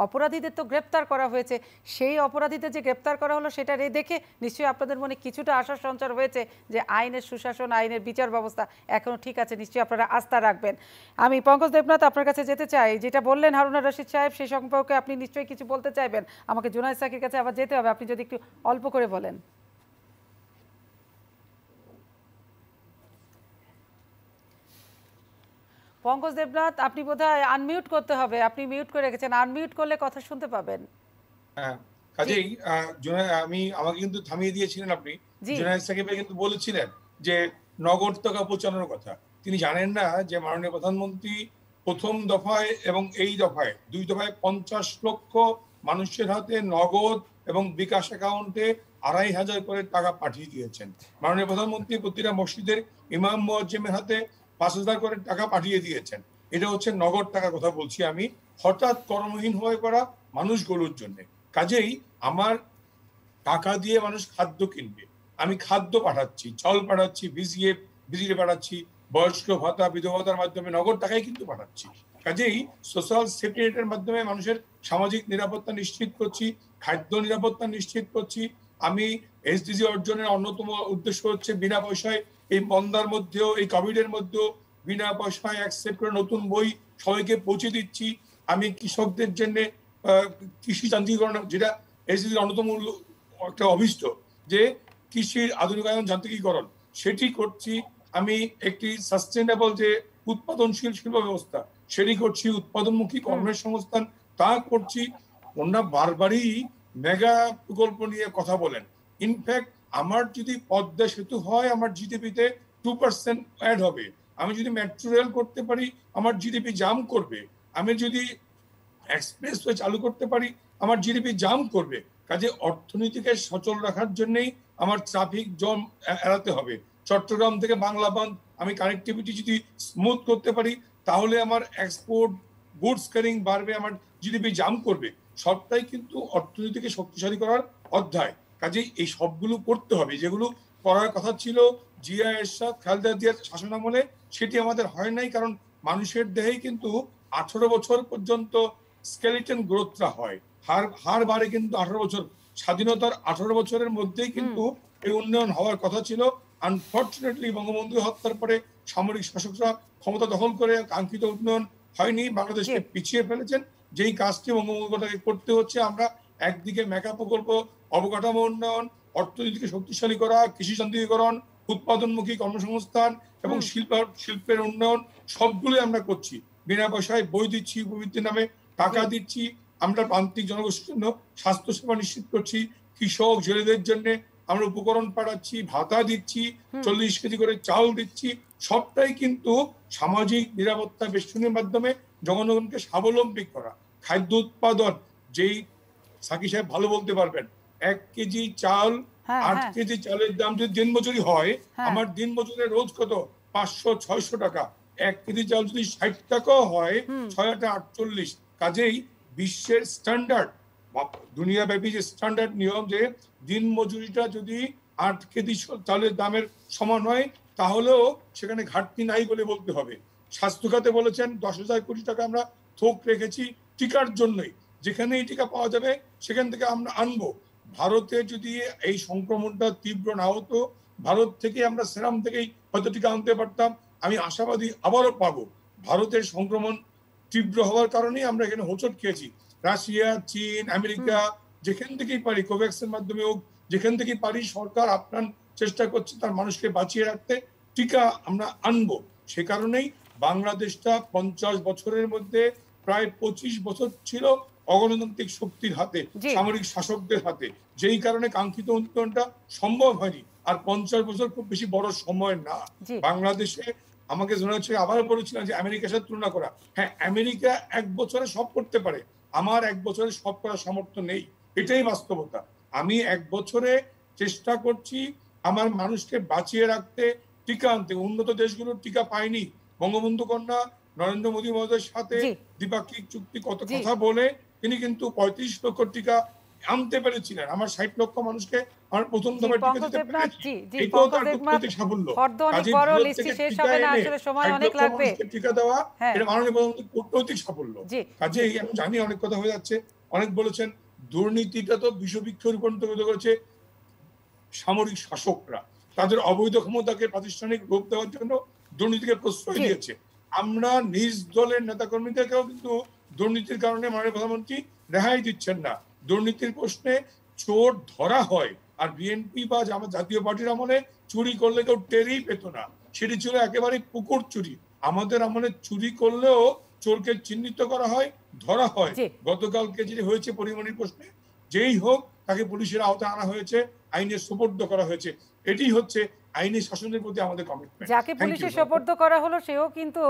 অপরাধীদের তো গ্রেপ্তার করা হয়েছে। সেই অপরাধীদের যে গ্রেপ্তার করা হলো, সেটা দেখে নিশ্চয়ই আপনাদের মনে কিছুটা আশার সঞ্চার হয়েছে যে আইনের সুশাসন, আইনের বিচার ব্যবস্থা এখনো ঠিক আছে। নিশ্চয়ই আপনারা আস্থা রাখবেন। আমি পঙ্কজ দেবনাথ আপনার কাছে যেতে চাই। যেটা বললেন হারুনুর রশিদ সাহেব, সেই সম্পর্কে আপনি নিশ্চয়ই কিছু বলতে চাইবেন। আমাকে জুনায়েদ সাকির কাছে আবার যেতে হবে, আপনি যদি একটু অল্প করে বলেন। পঙ্কজ দেবনাথ, আপনি বোধহয় আনমিউট করতে হবে, আপনি মিউট করে রেখেছেন। আনমিউট করলে কথা শুনতে পাবেন। হ্যাঁ, কাজেই আমাকে কিন্তু থামিয়ে দিয়েছিলেন আপনি। জুনায়েদ সাকিব কিন্তু বলেছিলেন যে নগদ টাকা পৌঁছানোর কথা। তিনি জানেন না যে মাননীয় প্রধানমন্ত্রী প্রথম দফায় এবং এই দফায়, 2 দফায় 50 লক্ষ মানুষের হাতে নগদ এবং বিকাশ অ্যাকাউন্টে 2500 করে টাকা পাঠিয়ে দিয়েছেন। মাননীয় প্রধানমন্ত্রী প্রতিটা মসজিদের ইমাম মুয়াজ্জিমের হাতে 5000 করে টাকা পাঠিয়ে দিয়েছেন। এটা হচ্ছে নগদ টাকা কথা বলছি আমি, হঠাৎ কর্মহীন হয়ে পড়া মানুষগুলোর জন্য। কাজেই আমার টাকা দিয়ে মানুষ খাদ্য কিনবে, আমি খাদ্য পাঠাচ্ছি, চাল পাঠাচ্ছি, ভিজিয়ে পাঠাচ্ছি, বয়স্ক ভাতা, বিধবা ভাতার মাধ্যমে নগদ টাকাই কিন্তু পাঠাচ্ছি। কাজেই সোশ্যাল সেফটি নেটের মাধ্যমে মানুষের সামাজিক নিরাপত্তা নিশ্চিত করছি, খাদ্য নিরাপত্তা নিশ্চিত করছি। আমি এসডিজি অর্জনের অন্যতম উদ্দেশ্য হচ্ছে বিনা পয়সায় এই বন্দার মধ্যেও, এই কোভিডের মধ্যেও বিনা পয়সায় অ্যাকসেপ্ট করে নতুন বই সবাইকে পৌঁছে দিচ্ছি। আমি কৃষকদের জন্য কৃষি যান্ত্রিকীকরণ, যেটা এসডিজির অন্যতম একটা অভিষ্ট, যে কৃষির আধুনিকায়ন, যান্ত্রিকীকরণ, সেটি করছি। আমি একটি সাস্টেনেবল যে উৎপাদনশীল শিল্প ব্যবস্থা, সেটি করছি। উৎপাদনমুখী কর্মের সংস্থান, তা করছি। ওনারা বারবারই মেগা প্রকল্প নিয়ে কথা বলেন। ইনফ্যাক্ট আমার যদি পদ্মা সেতু হয়, আমার জিডিপিতে 2% অ্যাড হবে। আমি যদি মেট্রো রেল করতে পারি, আমার জিডিপি জাম্প করবে। আমি যদি এক্সপ্রেসওয়ে চালু করতে পারি, আমার জিডিপি জাম্প করবে। কাজে অর্থনীতিকে সচল রাখার জন্যই আমার ট্রাফিক জ্যাম এড়াতে হবে। চট্টগ্রাম থেকে বাংলা বাঁধ আমি কানেক্টিভিটি যদি স্মুথ করতে পারি, তাহলে আমার এক্সপোর্ট গুডস ক্যারিং বাড়বে, আমার জিডিপি জাম্প করবে। সবটাই কিন্তু অর্থনীতিকে শক্তিশালী করার অধ্যায়। কাজেই এই সবগুলো করতে হবে, যেগুলো করার কথা ছিল জিয়া এরশাদ খালেদা জিয়ার শাসনামলে, সেটি আমাদের হয় নাই। কারণ মানুষের দেহেই কিন্তু 18 বছর পর্যন্ত স্কেলিটন গ্রোথটা হয়, হার বাড়ে কিন্তু 18 বছর। স্বাধীনতার 18 বছরের মধ্যেই কিন্তু এই উন্নয়ন হওয়ার কথা ছিল। আনফর্চুনেটলি বঙ্গবন্ধু হত্যার পরে সামরিক শাসকরা ক্ষমতা দখল করে কাঙ্ক্ষিত উন্নয়ন হয়নি, বাংলাদেশকে পিছিয়ে ফেলেছেন। যেই কাজটি বঙ্গবন্ধুকে করতে হচ্ছে, আমরা একদিকে মেগা প্রকল্প, অবকাঠামো উন্নয়ন, অর্থনীতিকে শক্তিশালী করা, কৃষি যান্ত্রিকীকরণ, উৎপাদনমুখী কর্মসংস্থান এবং শিল্পের উন্নয়ন সবগুলোই আমরা করছি। বিনা পয়সায় বই দিচ্ছি, উপবৃত্তির নামে টাকা দিচ্ছি, আমরা প্রান্তিক জনগোষ্ঠীর জন্য স্বাস্থ্যসেবা নিশ্চিত করছি, কৃষক জেলেদের জন্য আমরা উপকরণ পাঠাচ্ছি, ভাতা দিচ্ছি, 40 কেজি করে চাল দিচ্ছি। সবটাই কিন্তু সামাজিক নিরাপত্তা বেষ্টনীর মাধ্যমে জনগণকে স্বাবলম্বী করা। খাদ্য উৎপাদন, যেই সাকি সাহেব ভালো বলতে পারবেন, 1 কেজি চাল 8 কেজি চালের দাম যদি দিনমজুরি হয়, আমার দিনমজুরের রোজ কত 500-600 টাকা। 1 কেজি চাল যদি 60 টাকাও হয়, 6-48। কাজেই বিশ্বের স্ট্যান্ডার্ড, দুনিয়াব্যাপী যে স্ট্যান্ডার্ড নিয়ম, যে দিন মজুরিটা যদি 8 কেজি চালের দামের সমান হয়, তাহলেও সেখানে ঘাটতি নাই বলে বলতে হবে। স্বাস্থ্য খাতে বলেছেন 10,000 কোটি টাকা আমরা থোক রেখেছি টিকার জন্যই, যেখানেই টিকা পাওয়া যাবে সেখান থেকে আমরা আনবো। ভারতে যদি এই সংক্রমণটা তীব্র না হতো, ভারত থেকে আমরা সেরাম থেকেই হয়তো টিকা আনতে পারতাম। আমি আশাবাদী আবারও পাবো। ভারতের সংক্রমণ তীব্র হওয়ার কারণেই আমরা এখানে হোঁচট খেয়েছি। রাশিয়া, চীন, আমেরিকা, যেখান থেকেই পারি, কোভ্যাক্সের মাধ্যমে হোক, যেখান থেকেই পারি, সরকার আপ্রাণ চেষ্টা করছে তার মানুষকে বাঁচিয়ে রাখতে, টিকা আমরা আনবো। সে কারণেই বাংলাদেশটা 50 বছরের মধ্যে প্রায় 25 বছর ছিল অগণতান্ত্রিক শক্তির হাতে, সামরিক শাসকদের হাতে, যেই কারণে কাঙ্ক্ষিত উন্নয়নটা সম্ভব হয়নি। আর 50 বছর খুব বেশি বড় সময় না বাংলাদেশে। আমাকে শোনা হচ্ছে, আবারও বলেছিলাম যে আমেরিকার সাথে তুলনা করা। হ্যাঁ, আমেরিকা 1 বছরে সব করতে পারে, আমার 1 বছরে সব করার সামর্থ্য নেই, এটাই বাস্তবতা। আমি 1 বছরে চেষ্টা করছি আমার মানুষকে বাঁচিয়ে রাখতে, টিকা আনতে। উন্নত দেশগুলোর টিকা পায়নি। বঙ্গবন্ধু কন্যা নরেন্দ্র মোদী মহোদয়ের সাথে দ্বিপাক্ষিক চুক্তি কথা বলে তিনি কিন্তু 35 লক্ষ টিকা আনতে পেরেছিলেন। আমার 60 লক্ষ মানুষকে আমার প্রথম দফায় টিকা দিতে পেরেছি, এটাও তার কূটনৈতিক সাফল্য। টিকা দেওয়া এটা মাননীয় প্রধানমন্ত্রীর কূটনৈতিক সাফল্য। কাজেই আমি জানি অনেক কথা হয়ে যাচ্ছে, অনেক বলেছেন দুর্নীতিটা তো বিষবৃক্ষে রূপান্তরিত করেছে সামরিক শাসকরা, তাদের অবৈধ ক্ষমতাকে প্রাতিষ্ঠানিক রূপ দেওয়ার জন্য দুর্নীতিকে প্রশ্রয় দিয়েছে। আমরা নিজ দলের নেতাকর্মীদেরকেও কিন্তু দুর্নীতির কারণে মাননীয় প্রধানমন্ত্রী রেহাই দিচ্ছেন না। দুর্নীতির প্রশ্নে চোর ধরা হয়, আর বিএনপি বা জাতীয় পার্টির আমলে চুরি করলে কেউ টেরই পেত না, সেটি ছিল একেবারে পুকুর চুরি। আমাদের আমলে চুরি করলেও চোরকে চিহ্নিত করা হয়, ধরা হয়। গতকালকে যেটি হয়েছে পরিমণির প্রশ্নে, যেই হোক তাকে পুলিশের আওতায় আনা হয়েছে, আইনের সুপর্দ করা হয়েছে। এটি হচ্ছে আইনি শাসনের প্রতি আমাদের কমিটমেন্ট। যাকে পুলিশের সুপর্দ করা হলো সেও কিন্তু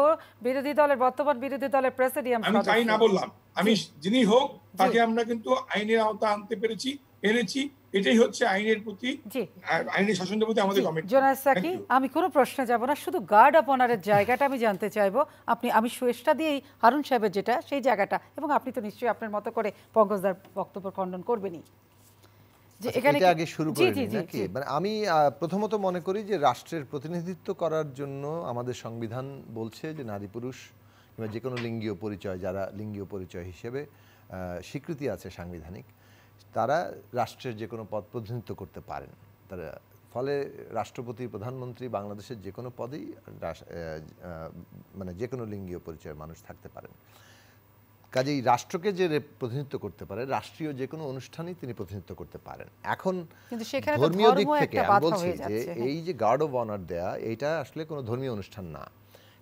বর্তমান বিরোধী দলের প্রেসিডিয়াম সদস্য। আমি তাই না বললাম, আমি যিনি হোক তাকে আমরা কিন্তু আইনের আওতায় আনতে পেরেছি, এনেছি। এটাই হচ্ছে আইনের প্রতি, আইনি শাসনের প্রতি আমাদের কমিটমেন্ট। জোনায়েদ সাকি, আমি কোনো প্রশ্নে যাব না, শুধু গার্ড অফ অনারের জায়গাটা আমি জানতে চাইবো। আমি সুয়েশটা দিয়েই হারুন সাহেবের যেটা সেই জায়গাটা, এবং আপনি তো নিশ্চয়ই আপনার মতো করে পঙ্কজদার বক্তব্য খণ্ডন করবেনই। আগে শুরু করে নাকি? মানে আমি প্রথমত মনে করি যে রাষ্ট্রের প্রতিনিধিত্ব করার জন্য আমাদের সংবিধান বলছে যে নারী পুরুষ কিংবা যে কোনো লিঙ্গীয় পরিচয়, যারা লিঙ্গীয় পরিচয় হিসেবে স্বীকৃতি আছে সাংবিধানিক, তারা রাষ্ট্রের যে কোনো পদ প্রতিনিধিত্ব করতে পারেন। তারা ফলে রাষ্ট্রপতি, প্রধানমন্ত্রী, বাংলাদেশের যে কোনো পদেই মানে যে কোনো লিঙ্গীয় পরিচয়ের মানুষ থাকতে পারেন। কাজেই রাষ্ট্রকে যে প্রতিনিধিত্ব করতে পারে, রাষ্ট্রীয় যে কোনো অনুষ্ঠানেই তিনি প্রতিনিধিত্ব করতে পারেন। এখন ধর্মীয় দিক থেকে আমি বলছি যে এই যে গার্ড অফ অনার দেয়া, এইটা আসলে কোনো ধর্মীয় অনুষ্ঠান না,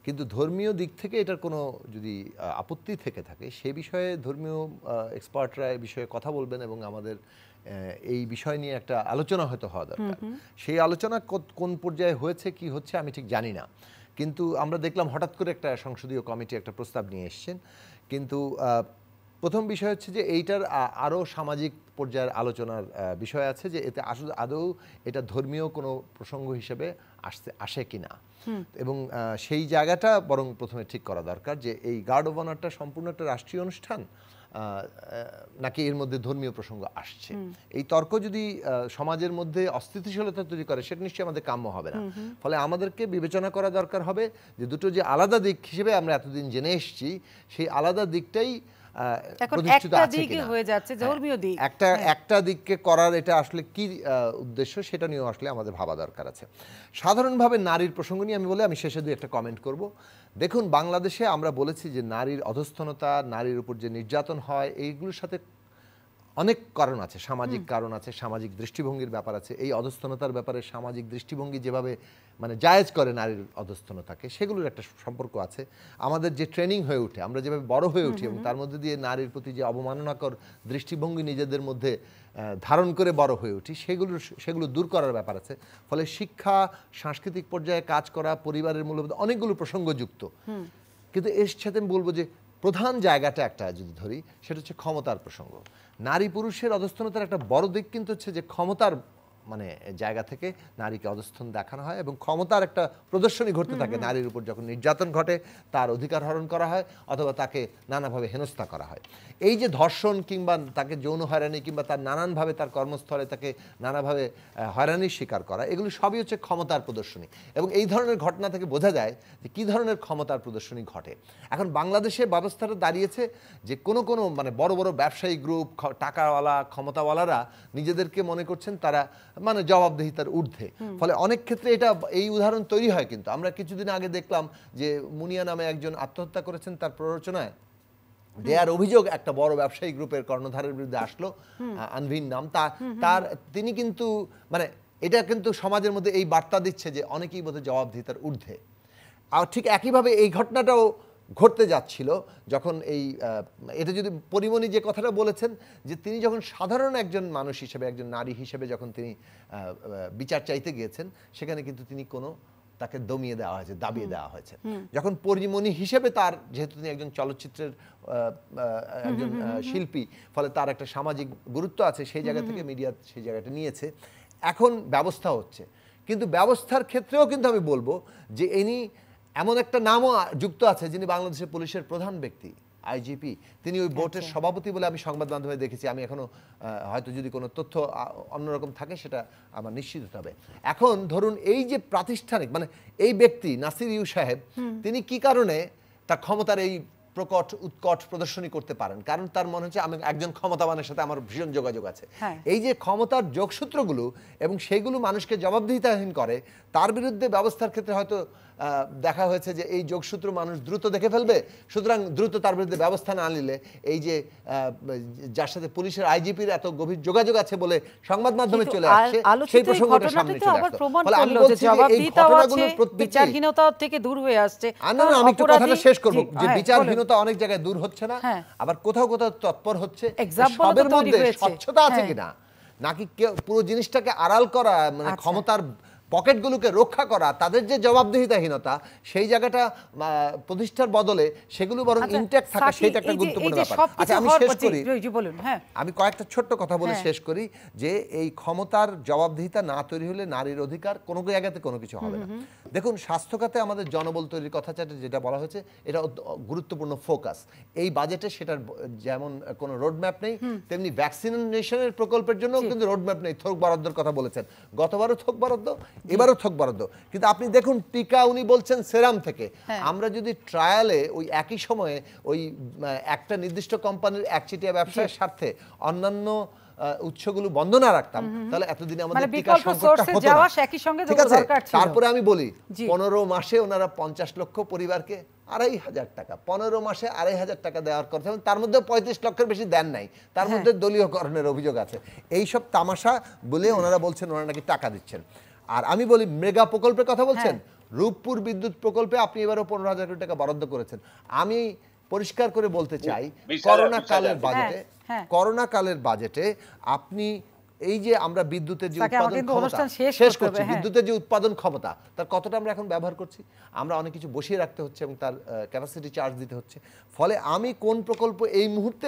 কিন্তু ধর্মীয় দিক থেকে এটার কোনো যদি আপত্তি থেকে থাকে, সে বিষয়ে ধর্মীয় এক্সপার্টরা এই বিষয়ে কথা বলবেন, এবং আমাদের এই বিষয় নিয়ে একটা আলোচনা হয়তো হওয়া দরকার। সেই আলোচনা কোন পর্যায়ে হয়েছে, কি হচ্ছে আমি ঠিক জানি না, কিন্তু আমরা দেখলাম হঠাৎ করে একটা সংসদীয় কমিটি একটা প্রস্তাব নিয়ে এসছেন। কিন্তু প্রথম বিষয় হচ্ছে যে এইটার আরও সামাজিক পর্যায়ের আলোচনার বিষয় আছে যে এতে আসলে আদৌ এটা ধর্মীয় কোনো প্রসঙ্গ হিসেবে আসে কিনা, এবং সেই জায়গাটা বরং প্রথমে ঠিক করা দরকার যে এই গার্ড অফ অনারটা সম্পূর্ণ একটা রাষ্ট্রীয় অনুষ্ঠান নাকি এর মধ্যে ধর্মীয় প্রসঙ্গ আসছে। এই তর্ক যদি সমাজের মধ্যে অস্থিতিশীলতা তৈরি করে সেটা নিশ্চয়ই আমাদের কাম্য হবে না। ফলে আমাদেরকে বিবেচনা করা দরকার হবে যে দুটো যে আলাদা দিক হিসেবে আমরা এতদিন জেনে এসেছি সেই আলাদা দিকটাই একটা দিককে করার এটা আসলে কি উদ্দেশ্য সেটা নিয়েও আসলে আমাদের ভাবা দরকার আছে। সাধারণভাবে নারীর প্রসঙ্গ নিয়ে আমি শেষে দুই একটা কমেন্ট করব। দেখুন, বাংলাদেশে আমরা বলেছি যে নারীর অধস্থনতা, নারীর উপর যে নির্যাতন হয়, এইগুলোর সাথে অনেক কারণ আছে, সামাজিক কারণ আছে, সামাজিক দৃষ্টিভঙ্গির ব্যাপার আছে। এই অধস্থনতার ব্যাপারে সামাজিক দৃষ্টিভঙ্গি যেভাবে মানে জায়েজ করে নারীর অধস্থনতাকে, সেগুলোর একটা সম্পর্ক আছে। আমাদের যে ট্রেনিং হয়ে ওঠে, আমরা যেভাবে বড় হয়ে উঠি এবং তার মধ্যে দিয়ে নারীর প্রতি যে অবমাননাকর দৃষ্টিভঙ্গি নিজেদের মধ্যে ধারণ করে বড় হয়ে উঠি, সেগুলো দূর করার ব্যাপার আছে। ফলে শিক্ষা, সাংস্কৃতিক পর্যায়ে কাজ করা, পরিবারের মূল্যবোধ, অনেকগুলো প্রসঙ্গযুক্ত। কিন্তু এর সাথে আমি বলবো যে প্রধান জায়গাটা একটা যদি ধরি, সেটা হচ্ছে ক্ষমতার প্রসঙ্গ। নারী পুরুষের অধস্থনতার একটা বড় দিক কিন্তু হচ্ছে যে ক্ষমতার মানে জায়গা থেকে নারীকে অধস্থন দেখানো হয় এবং ক্ষমতার একটা প্রদর্শনী ঘটতে থাকে নারীর উপর। যখন নির্যাতন ঘটে, তার অধিকার হরণ করা হয় অথবা তাকে নানাভাবে হেনস্থা করা হয়। এই যে ধর্ষণ কিংবা তাকে যৌন হয়রানি কিংবা তার নানানভাবে তার কর্মস্থলে তাকে নানাভাবে হয়রানির শিকার করা, এগুলো সবই হচ্ছে ক্ষমতার প্রদর্শনী। এবং এই ধরনের ঘটনা থেকে বোঝা যায় যে কী ধরনের ক্ষমতার প্রদর্শনী ঘটে। এখন বাংলাদেশের ব্যবস্থাটা দাঁড়িয়েছে যে কোনো মানে বড় বড় ব্যবসায়ী গ্রুপ, টাকাওয়ালা, ক্ষমতাওয়ালারা নিজেদেরকে মনে করছেন তারা মানে জবাবদিহিতার ঊর্ধ্বে। ফলে অনেক ক্ষেত্রে এটা এই উদাহরণ তৈরি হয়। কিন্তু আমরা কিছুদিন আগে দেখলাম যে মুনিয়া নামে একজন আত্মহত্যা করেছেন, তার প্ররোচনায় দেয়ার অভিযোগ একটা বড় ব্যবসায়ী গ্রুপের কর্ণধারের বিরুদ্ধে আসলো, আনভিন নাম তার। তিনি কিন্তু মানে এটা কিন্তু সমাজের মধ্যে এই বার্তা দিচ্ছে যে অনেকেই বোধহয় জবাবদিহিতার ঊর্ধ্বে। আর ঠিক একইভাবে এই ঘটনাটাও ঘটতে যাচ্ছিল যখন এটা যদি পরিমণি যে কথাটা বলেছেন যে তিনি যখন সাধারণ একজন মানুষ হিসেবে, একজন নারী হিসেবে যখন তিনি বিচার চাইতে গিয়েছেন, সেখানে কিন্তু তিনি তাকে দমিয়ে দেওয়া হয়েছে, দাবিয়ে দেওয়া হয়েছে। যখন পরিমণি হিসেবে তার, যেহেতু তিনি একজন চলচ্চিত্রের একজন শিল্পী, ফলে তার একটা সামাজিক গুরুত্ব আছে, সেই জায়গা থেকে মিডিয়া সেই জায়গাটা নিয়েছে। এখন ব্যবস্থা হচ্ছে, কিন্তু ব্যবস্থার ক্ষেত্রেও কিন্তু আমি বলবো যে ইনি এমন একটা নামও যুক্ত আছে যিনি বাংলাদেশের পুলিশের প্রধান ব্যক্তি, আইজিপি। তিনি ওই বোর্ডের সভাপতি বলে আমি সংবাদ মাধ্যমে দেখেছি। আমি এখনো হয়তো যদি কোনো তথ্য অন্যরকম থাকে সেটা আমার নিশ্চিত হতে হবে। এখন ধরুন এই যে প্রাতিষ্ঠানিক মানে এই ব্যক্তি নাসির ইউ সাহেব, তিনি কি কারণে তার ক্ষমতার এই প্রকট উৎকট প্রদর্শনী করতে পারেন? কারণ তার মনে হচ্ছে আমি একজন ক্ষমতাবানের সাথে আমার ভীষণ যোগাযোগ আছে। এই যে ক্ষমতার যোগসূত্রগুলো এবং সেইগুলো মানুষকে জবাবদিহিতাহীন করে, তার বিরুদ্ধে ব্যবস্থার ক্ষেত্রে হয়তো দেখা হয়েছে যে এই যোগসূত্র মানুষ দ্রুত দেখে ফেলবে, সুতরাং দ্রুত তার বিরুদ্ধে ব্যবস্থা না নিলে এই যে যার সাথে পুলিশের আইজিপির এত গভীর যোগাযোগ আছে বলে সংবাদ মাধ্যমে চলে আসছে, সেই প্রসঙ্গটা সামনে চলে আসছে। ফলে আমি বলছি যে এই ঘটনাগুলোর বিচারহীনতা থেকে দূর হয়ে আসছে। আমি একটু কথাটা শেষ করব যে বিচারহীনতা অনেক জায়গায় দূর হচ্ছে না, আবার কোথাও কোথাও তৎপর হচ্ছে। সবের মধ্যে স্বচ্ছতা আছে কিনা, নাকি পুরো জিনিসটাকে আড়াল করা, মানে ক্ষমতার পকেটগুলোকে রক্ষা করা, তাদের যে জবাবদিহিতাহীনতা, সেই জায়গাটা প্রতিষ্ঠার বদলে সেগুলো বরং ইনট্যাক্ট থাকে, সেটা একটা গুরুত্বপূর্ণ ব্যাপার। আচ্ছা, আমি শেষ করি, আমি কয়েকটা ছোট্ট কথা বলে শেষ করি যে এই ক্ষমতার জবাবদিহিতা না তৈরি হলে নারীর অধিকার কোনো জায়গাতে কোনো কিছু হবে না। দেখুন, স্বাস্থ্য খাতে আমাদের জনবল তৈরির কথা যেটা বলা হয়েছে, এটা গুরুত্বপূর্ণ ফোকাস। এই বাজেটে সেটার যেমন কোনো রোডম্যাপ নেই, তেমনি ভ্যাকসিনেশনের প্রকল্পের জন্য কিন্তু রোডম্যাপ নেই। থোক বরাদ্দের কথা বলেছেন, গতবারও থোক বরাদ্দ, এবারও থোক বরাদ্দ, কিন্তু আপনি দেখুন টিকা উনি বলছেন সেরাম থেকে। আমরা যদি ট্রায়ালে ওই একই সময়ে ওই একটা নির্দিষ্ট কোম্পানির একচেটিয়া ব্যবসায়ের স্বার্থে অন্যান্য উৎসগুলো বন্ধ না রাখতাম, তাহলে এতদিনে আমাদের টিকা সংকটটা হতো না। ঠিক আছে, তারপরে আমি বলি 15 মাসে ওনারা 50 লক্ষ পরিবারকে 2,500 টাকা, 15 মাসে 2,500 টাকা দেওয়ার কথা, তার মধ্যে 35 লক্ষের বেশি দেন নাই, তার মধ্যে দলীয়করণের অভিযোগ আছে। এইসব তামাশা বলে ওনারা বলছেন ওনারা নাকি টাকা দিচ্ছেন। আর আমি বলি মেগা প্রকল্পের কথা বলছেন, রূপপুর বিদ্যুৎ প্রকল্পে আপনি এবারও 15,000 কোটি টাকা বরাদ্দ করেছেন। আমি পরিষ্কার করে বলতে চাই, করোনা কালের বাজেটে আপনি এই যে আমরা বিদ্যুতের যে তাকে উৎপাদন কিন্তু ক্ষমতা অনুষ্ঠান শেষ শেষ করতে হবে, করছি, হ্যাঁ। বিদ্যুতের যে উৎপাদন ক্ষমতা তার কতটা আমরা এখন ব্যবহার করছি, আমরা অনেক কিছু বসিয়ে রাখতে হচ্ছে এবং তার ক্যাপাসিটি চার্জ দিতে হচ্ছে। ফলে আমি কোন প্রকল্প এই মুহূর্তে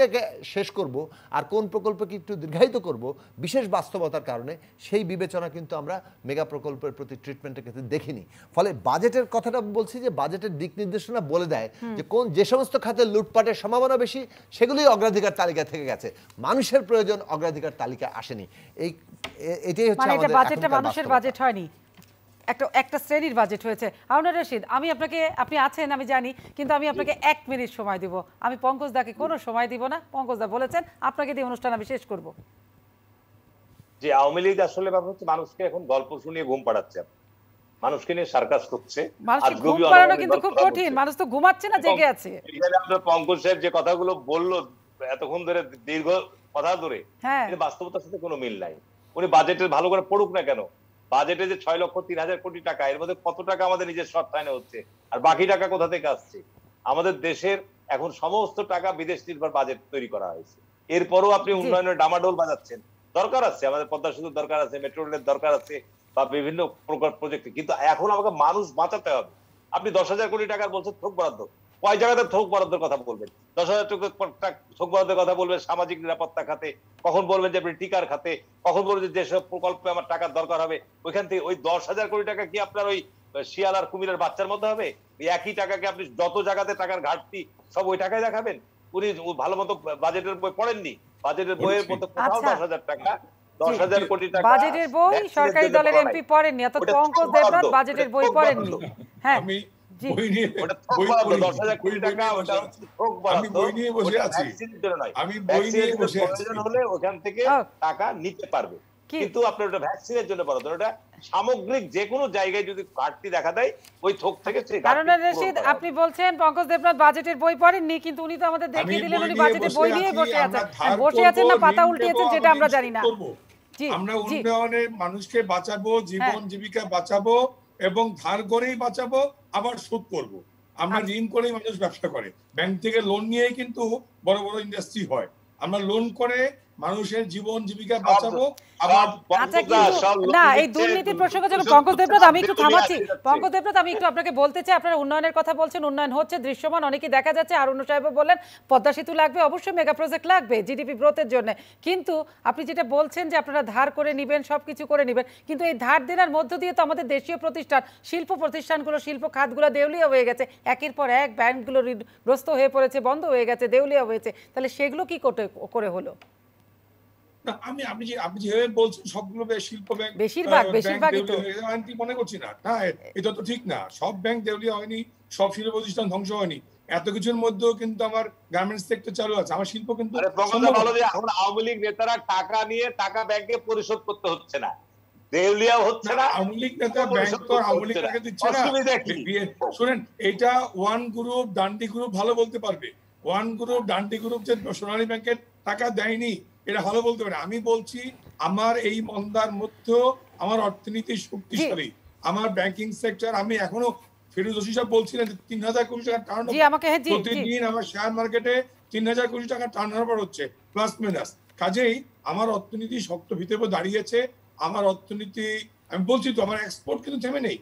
শেষ করব আর কোন প্রকল্পকে একটু দীর্ঘায়িত করব, বিশেষ বাস্তবতার কারণে সেই বিবেচনা কিন্তু আমরা মেগা প্রকল্পের প্রতি ট্রিটমেন্টের ক্ষেত্রে দেখিনি। ফলে বাজেটের কথাটা বলছি যে বাজেটের দিক নির্দেশনা বলে দেয় যে যে সমস্ত খাতে লুটপাটের সম্ভাবনা বেশি সেগুলোই অগ্রাধিকার তালিকা থেকে গেছে, মানুষের প্রয়োজন অগ্রাধিকার তালিকা আসেনি। এটাই হচ্ছে মানে এটা আমাদের বাজেটটা এখনকার মানুষের বাস্তবতা। বাজেট হয়নি, একটা শ্রেণীর বাজেট হয়েছে। হারুনুর রশিদ, আমি আপনি আছেন আমি জানি, কিন্তু আমি আপনাকে 1 মিনিট সময় দিব। আমি পঙ্কজ দাকে কোনো সময় দিব না। পঙ্কজ দা বলেছেন আপনাকে দিয়ে অনুষ্ঠান আমি শেষ করব। যে আওয়ামী লীগ আসলে ব্যাপার হচ্ছে মানুষকে এখন গল্প শুনিয়ে ঘুম পাড়াচ্ছে, মানুষকে নিয়ে সার্কাস করছে। মানুষকে ঘুম পাড়ানো কিন্তু খুব কঠিন, মানুষ তো ঘুমাচ্ছে না, জেগে আছে। এখানে আপনার পঙ্কজ সাহেব যে কথাগুলো বললো এতক্ষণ ধরে, দীর্ঘ কথা ধরে, হ্যাঁ, বাস্তবতার সাথে কোনো মিল নাই। উনি বাজেটের ভালো করে পড়ুক না কেন, বাজেটে যে 6,03,000 কোটি টাকা, এর মধ্যে কত টাকা আমাদের নিজের অর্থায়নে হচ্ছে আর বাকি টাকা কোথা থেকে আসছে? আমাদের দেশের এখন সমস্ত টাকা বিদেশ নির্ভর বাজেট তৈরি করা হয়েছে। এরপরও আপনি উন্নয়নের ডামাডোল বাজাচ্ছেন। দরকার আছে, আমাদের পদ্মা সেতুর দরকার আছে, মেট্রো রেলের দরকার আছে, বা বিভিন্ন প্রজেক্টে, কিন্তু এখন আমাকে মানুষ বাঁচাতে হবে। আপনি 10,000 কোটি টাকার বলছেন থোক বরাদ্দ, কয় জায়গাতে থোক বরাদ্দের কথা বলবেন? 10,000 থোক বরাদ্দের কথা বলবেন সামাজিক নিরাপত্তা খাতে, কখন বলবেন যে আপনি টিকার খাতে, কখন বলবেন যে যেসব প্রকল্পে আমার টাকার দরকার হবে ওইখান থেকে। ওই 10,000 কোটি টাকা কি আপনার ওই শিয়াল আর কুমিরের বাচ্চার মধ্যে হবে? একই টাকাকে আপনি যত জায়গাতে টাকার ঘাটতি সব ওই টাকায় দেখাবেন? উনি ভালো মতো বাজেটের বই পড়েননি, বাজেটের বইয়ের মধ্যে কোথাও 10,000 টাকা, 10,000 কোটি টাকা বাজেটের বই সরকারি দলের এমপি পড়েননি, অর্থাৎ পঙ্কজ দেবনাথ বাজেটের বই পড়েননি। হ্যাঁ, আমি জি, বই নিয়ে ওটা থোক বই বরাদ্দ, পড়ি, 10,000 কোটি টাকা ওটা থোক আমি বরাদ্দ। বই নিয়ে বসে ওটা আছি, ভ্যাকসিনের জন্য নয়, আমি বই নিয়ে ভ্যাকসিনের বসে আছি। প্রয়োজন হলে ওখান থেকে টাকা নিতে পারবে, কিন্তু আপনার ওটা ভ্যাকসিনের জন্য বরাদ্দ। ওটা সামগ্রিক যে কোনো জায়গায় যদি ঘাটতি দেখা দেয় ওই থোক থেকে সেই ঘাটতি হারুনুর পূরণ রশিদ, করা হবে। আপনি বলছেন পঙ্কজ দেবনাথ বাজেটের বই পড়েননি, কিন্তু উনি তো আমাদের দেখিয়ে দিলেন উনি বাজেটের বই নিয়ে বসে আছেন। বসে আছেন না পাতা উল্টিয়েছেন সেটা আমরা জানি না। জি, আমরা জি, উন্নয়নে মানুষকে বাঁচাবো, জীবন জীবিকা বাঁচাবো এবং ধার করেই বাঁচাবো, আবার সুদ করবো। আমরা ঋণ করেই মানুষ ব্যবসা করে, ব্যাংক থেকে লোন নিয়েই কিন্তু বড় বড় ইন্ডাস্ট্রি হয়। আমরা লোন করে মানুষের জীবন জীবিকা বাঁচাবো। আবার আচ্ছা, কিন্তু না, এই দুর্নীতির প্রসঙ্গে যখন পঙ্কজ দেবনাথ, আমি একটু থামাচ্ছি। পঙ্কজ দেবনাথ, আমি একটু আপনাকে বলতে চাই, আপনারা উন্নয়নের কথা বলছেন, উন্নয়ন হচ্ছে দৃশ্যমান, অনেকেই দেখা যাচ্ছে। হারুনুর সাহেবও বললেন পদ্মা সেতু লাগবে, অবশ্যই মেগা প্রজেক্ট লাগবে জিডিপি গ্রোথের জন্য, কিন্তু আপনি যেটা বলছেন যে আপনারা ধার করে নেবেন, সবকিছু করে নেবেন, কিন্তু এই ধার দেনার মধ্য দিয়ে তো আমাদের দেশীয় প্রতিষ্ঠান, শিল্প প্রতিষ্ঠানগুলো, শিল্প খাতগুলো দেউলিয়া হয়ে গেছে, একের পর এক ব্যাংকগুলো ঋণগ্রস্ত হয়ে পড়েছে, বন্ধ হয়ে গেছে, দেউলিয়া হয়েছে। তাহলে সেগুলো কি করে হলো? আপনি যেভাবে বলছেন সবগুলো শিল্প ব্যাংক বেশিরভাগই তো মনে করছি না, না এটা তো ঠিক না। সব ব্যাংক দেউলিয়া হয়নি, সব শিল্প প্রতিষ্ঠান ধ্বংস হয়নি। এত কিছুর মধ্যেও কিন্তু আমার গার্মেন্টস সেক্টর চালু আছে, আমার শিল্প কিন্তু। এখন আওয়ামী লীগ নেতারা টাকা নিয়ে টাকা ব্যাংকে পরিশোধ করতে হচ্ছে না, দেউলিয়া হচ্ছে না। আওয়ামী লীগ নেতা ব্যাংক তো আওয়ামী লীগ টাকা দিচ্ছে না। শুনেন, এটা ওয়ান গ্রুপ ডান্ডি গ্রুপ ভালো বলতে পারবে। ওয়ান গ্রুপ ডান্ডি গ্রুপ যে সোনালী ব্যাংকের টাকা দেয়নি এটা ভালো বলতে পারে। আমি বলছি আমার এই মন্দার মধ্যেও আমার অর্থনীতি শক্তিশালী, আমার ব্যাংকিং সেক্টর। আমি এখনো ফিরোজ হোসেন সাহেব বলছিলেন 3,000 কোটি টাকা টার্ন প্রতিদিন আমার শেয়ার মার্কেটে 3,000 কোটি টাকা টার্ন ওভার হচ্ছে প্লাস মাইনাস। কাজেই আমার অর্থনীতি শক্ত ভিতরে দাঁড়িয়েছে। আমার অর্থনীতি, আমি বলছি তো, আমার এক্সপোর্ট কিন্তু থেমে নেই,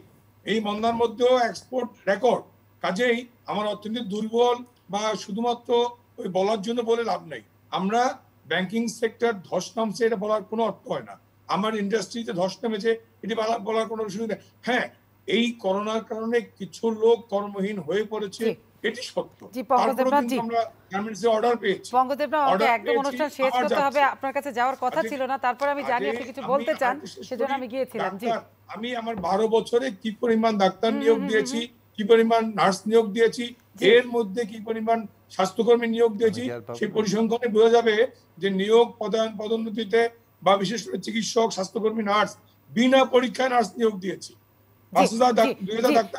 এই মন্দার মধ্যেও এক্সপোর্ট রেকর্ড। কাজেই আমার অর্থনীতি দুর্বল বা শুধুমাত্র ওই বলার জন্য বলে লাভ নাই। আমরা ব্যাংকিং সেক্টর ধস নামছে এটা বলার কোনো অর্থ হয় না। আমার ইন্ডাস্ট্রিতে ধস নেমেছে এটি বলার কোনো সুযোগ নেই। হ্যাঁ, এই করোনার কারণে কিছু লোক কর্মহীন হয়ে পড়েছে, এটি সত্য। আমরা গার্মেন্টসে অর্ডার পেয়েছি। পঙ্কজ দেবনাথ, একদম অনুষ্ঠান শেষ করতে হবে, আপনার কাছে যাওয়ার কথা ছিল না, তারপর আমি জানি আপনি কিছু বলতে চান, সেজন্য আমি গিয়েছিলাম। জি, আমি আমার 12 বছরে কি পরিমাণ ডাক্তার নিয়োগ দিয়েছি, কি পরিমাণ নার্স নিয়োগ দিয়েছি, এর মধ্যে কি পরিমাণ স্বাস্থ্যকর্মী নিয়োগ দিয়েছি, সেই পরিসংখ্যানে বোঝা যাবে যে নিয়োগ পদোন্নতিতে বা বিশেষ করে চিকিৎসক, স্বাস্থ্যকর্মী, নার্স, বিনা পরীক্ষায় নার্স নিয়োগ দিয়েছি।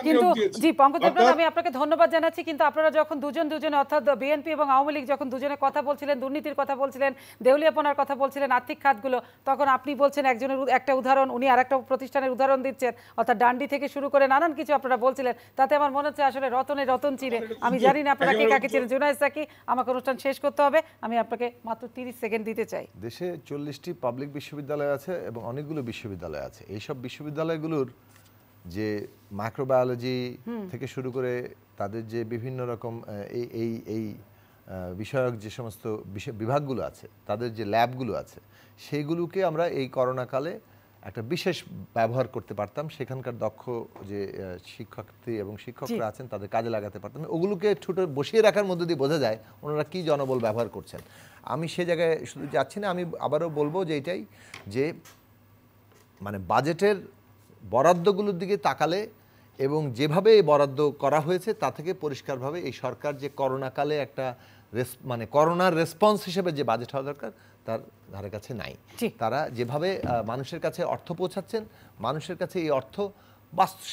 কিন্তু জি পঙ্কজ দেবনাথ, আমি আপনাকে ধন্যবাদ জানাচ্ছি, কিন্তু আপনারা যখন দুজনে অর্থাৎ বিএনপি এবং আওয়ামী লীগ যখন দুজনে কথা বলছিলেন, দুর্নীতির কথা বলছিলেন, দেউলিয়াপনার কথা বলছিলেন, আর্থিক খাতগুলো, তখন আপনি বলছেন একজনের একটা উদাহরণ, উনি আরেকটা প্রতিষ্ঠানের উদাহরণ দিচ্ছেন, অর্থাৎ ডান্ডি থেকে শুরু করে নানান কিছু আপনারা বলছিলেন। তাতে আমার মনে হচ্ছে আসলে রতন চিনে। আমি জানি না আপনারা কে কাকে চিনেন। জুনায়েদ সাকি, আমাকে অনুষ্ঠান শেষ করতে হবে, আমি আপনাকে মাত্র 30 সেকেন্ড দিতে চাই। দেশে 40টি পাবলিক বিশ্ববিদ্যালয় আছে এবং অনেকগুলো বিশ্ববিদ্যালয় আছে। এইসব বিশ্ববিদ্যালয়গুলোর যে মাইক্রোবায়োলজি থেকে শুরু করে তাদের যে বিভিন্ন রকম এই বিষয়ক যে সমস্ত বিভাগগুলো আছে, তাদের যে ল্যাবগুলো আছে, সেইগুলোকে আমরা এই করোনাকালে একটা বিশেষ ব্যবহার করতে পারতাম। সেখানকার দক্ষ যে শিক্ষার্থী এবং শিক্ষকরা আছেন তাদের কাজে লাগাতে পারতাম। ওগুলোকে ঠুটো বসিয়ে রাখার মধ্যে দিয়ে বোঝা যায় ওনারা কি জনবল ব্যবহার করছেন। আমি সে জায়গায় শুধু যাচ্ছি না, আমি আবারও বলবো যে এটাই, যে মানে বাজেটের বরাদ্দগুলোর দিকে তাকালে এবং যেভাবে এই বরাদ্দ করা হয়েছে তা থেকে পরিষ্কারভাবে এই সরকার যে করোনাকালে একটা মানে করোনার রেসপন্স হিসেবে যে বাজেট হওয়া দরকার তার ধারে কাছে নাই। তারা যেভাবে মানুষের কাছে অর্থ পৌঁছাচ্ছেন, মানুষের কাছে এই অর্থ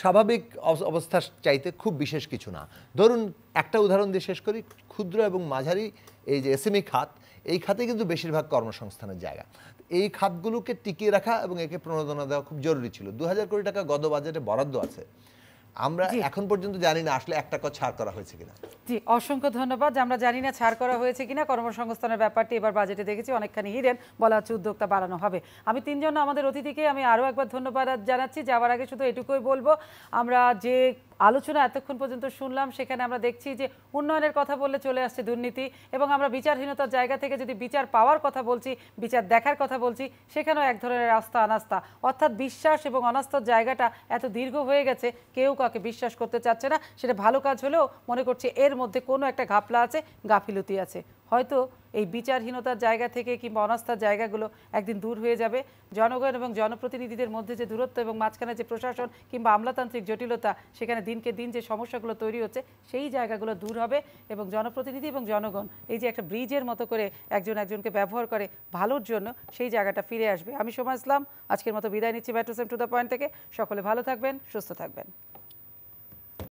স্বাভাবিক অবস্থার চাইতে খুব বিশেষ কিছু না। ধরুন একটা উদাহরণ দিয়ে শেষ করি, ক্ষুদ্র এবং মাঝারি এই যে এসএমই খাত, এই খাতে কিন্তু বেশিরভাগ কর্মসংস্থানের জায়গা। এই খাতগুলোকে টিকিয়ে রাখা এবং একে প্রণোদনা দেওয়া খুব জরুরি ছিল। 2000 কোটি টাকা গত বাজেটে বরাদ্দ আছে, আমরা এখন পর্যন্ত জানি না আসলে 1 টাকা ছাড় করা হয়েছে কিনা। জি, অসংখ্য ধন্যবাদ। আমরা জানি না ছাড় করা হয়েছে কিনা, কর্মসংস্থানের ব্যাপারটি এবার বাজেটে দেখেছি অনেকখানি হিডেন, বলা হচ্ছে উদ্যোক্তা বাড়ানো হবে। আমি তিনজন আমাদের অতিথিকে আমি আরও একবার ধন্যবাদ জানাচ্ছি। যাওয়ার আগে শুধু এটুকুই বলবো, আমরা যে আলোচনা এতক্ষণ পর্যন্ত শুনলাম সেখানে আমরা দেখছি যে উন্নয়নের কথা বললে চলে আসছে দুর্নীতি, এবং আমরা বিচারহীনতার জায়গা থেকে যদি বিচার পাওয়ার কথা বলছি, বিচার দেখার কথা বলছি, সেখানেও এক ধরনের আস্থা অনাস্থা, অর্থাৎ বিশ্বাস এবং অনাস্থার জায়গাটা এত দীর্ঘ হয়ে গেছে, কেউ কাউকে বিশ্বাস করতে চাচ্ছে না। সেটা ভালো কাজ হলেও মনে করছে এর মধ্যে কোনো একটা ঘাপলা আছে, গাফিলতি আছে। হয়তো এই বিচারহীনতার জায়গা থেকে কিংবা অনাস্থার জায়গাগুলো একদিন দূর হয়ে যাবে। জনগণ এবং জনপ্রতিনিধিদের মধ্যে যে দূরত্ব এবং মাঝখানে যে প্রশাসন কিংবা আমলাতান্ত্রিক জটিলতা, সেখানে দিনকে দিন যে সমস্যাগুলো তৈরি হচ্ছে, সেই জায়গাগুলো দূর হবে এবং জনপ্রতিনিধি এবং জনগণ এই যে একটা ব্রিজের মতো করে একজন একজনকে ব্যবহার করে ভালোর জন্য, সেই জায়গাটা ফিরে আসবে। আমি সোমা ইসলাম আজকের মতো বিদায় নিচ্ছি metro same to the point থেকে। সকলে ভালো থাকবেন, সুস্থ থাকবেন।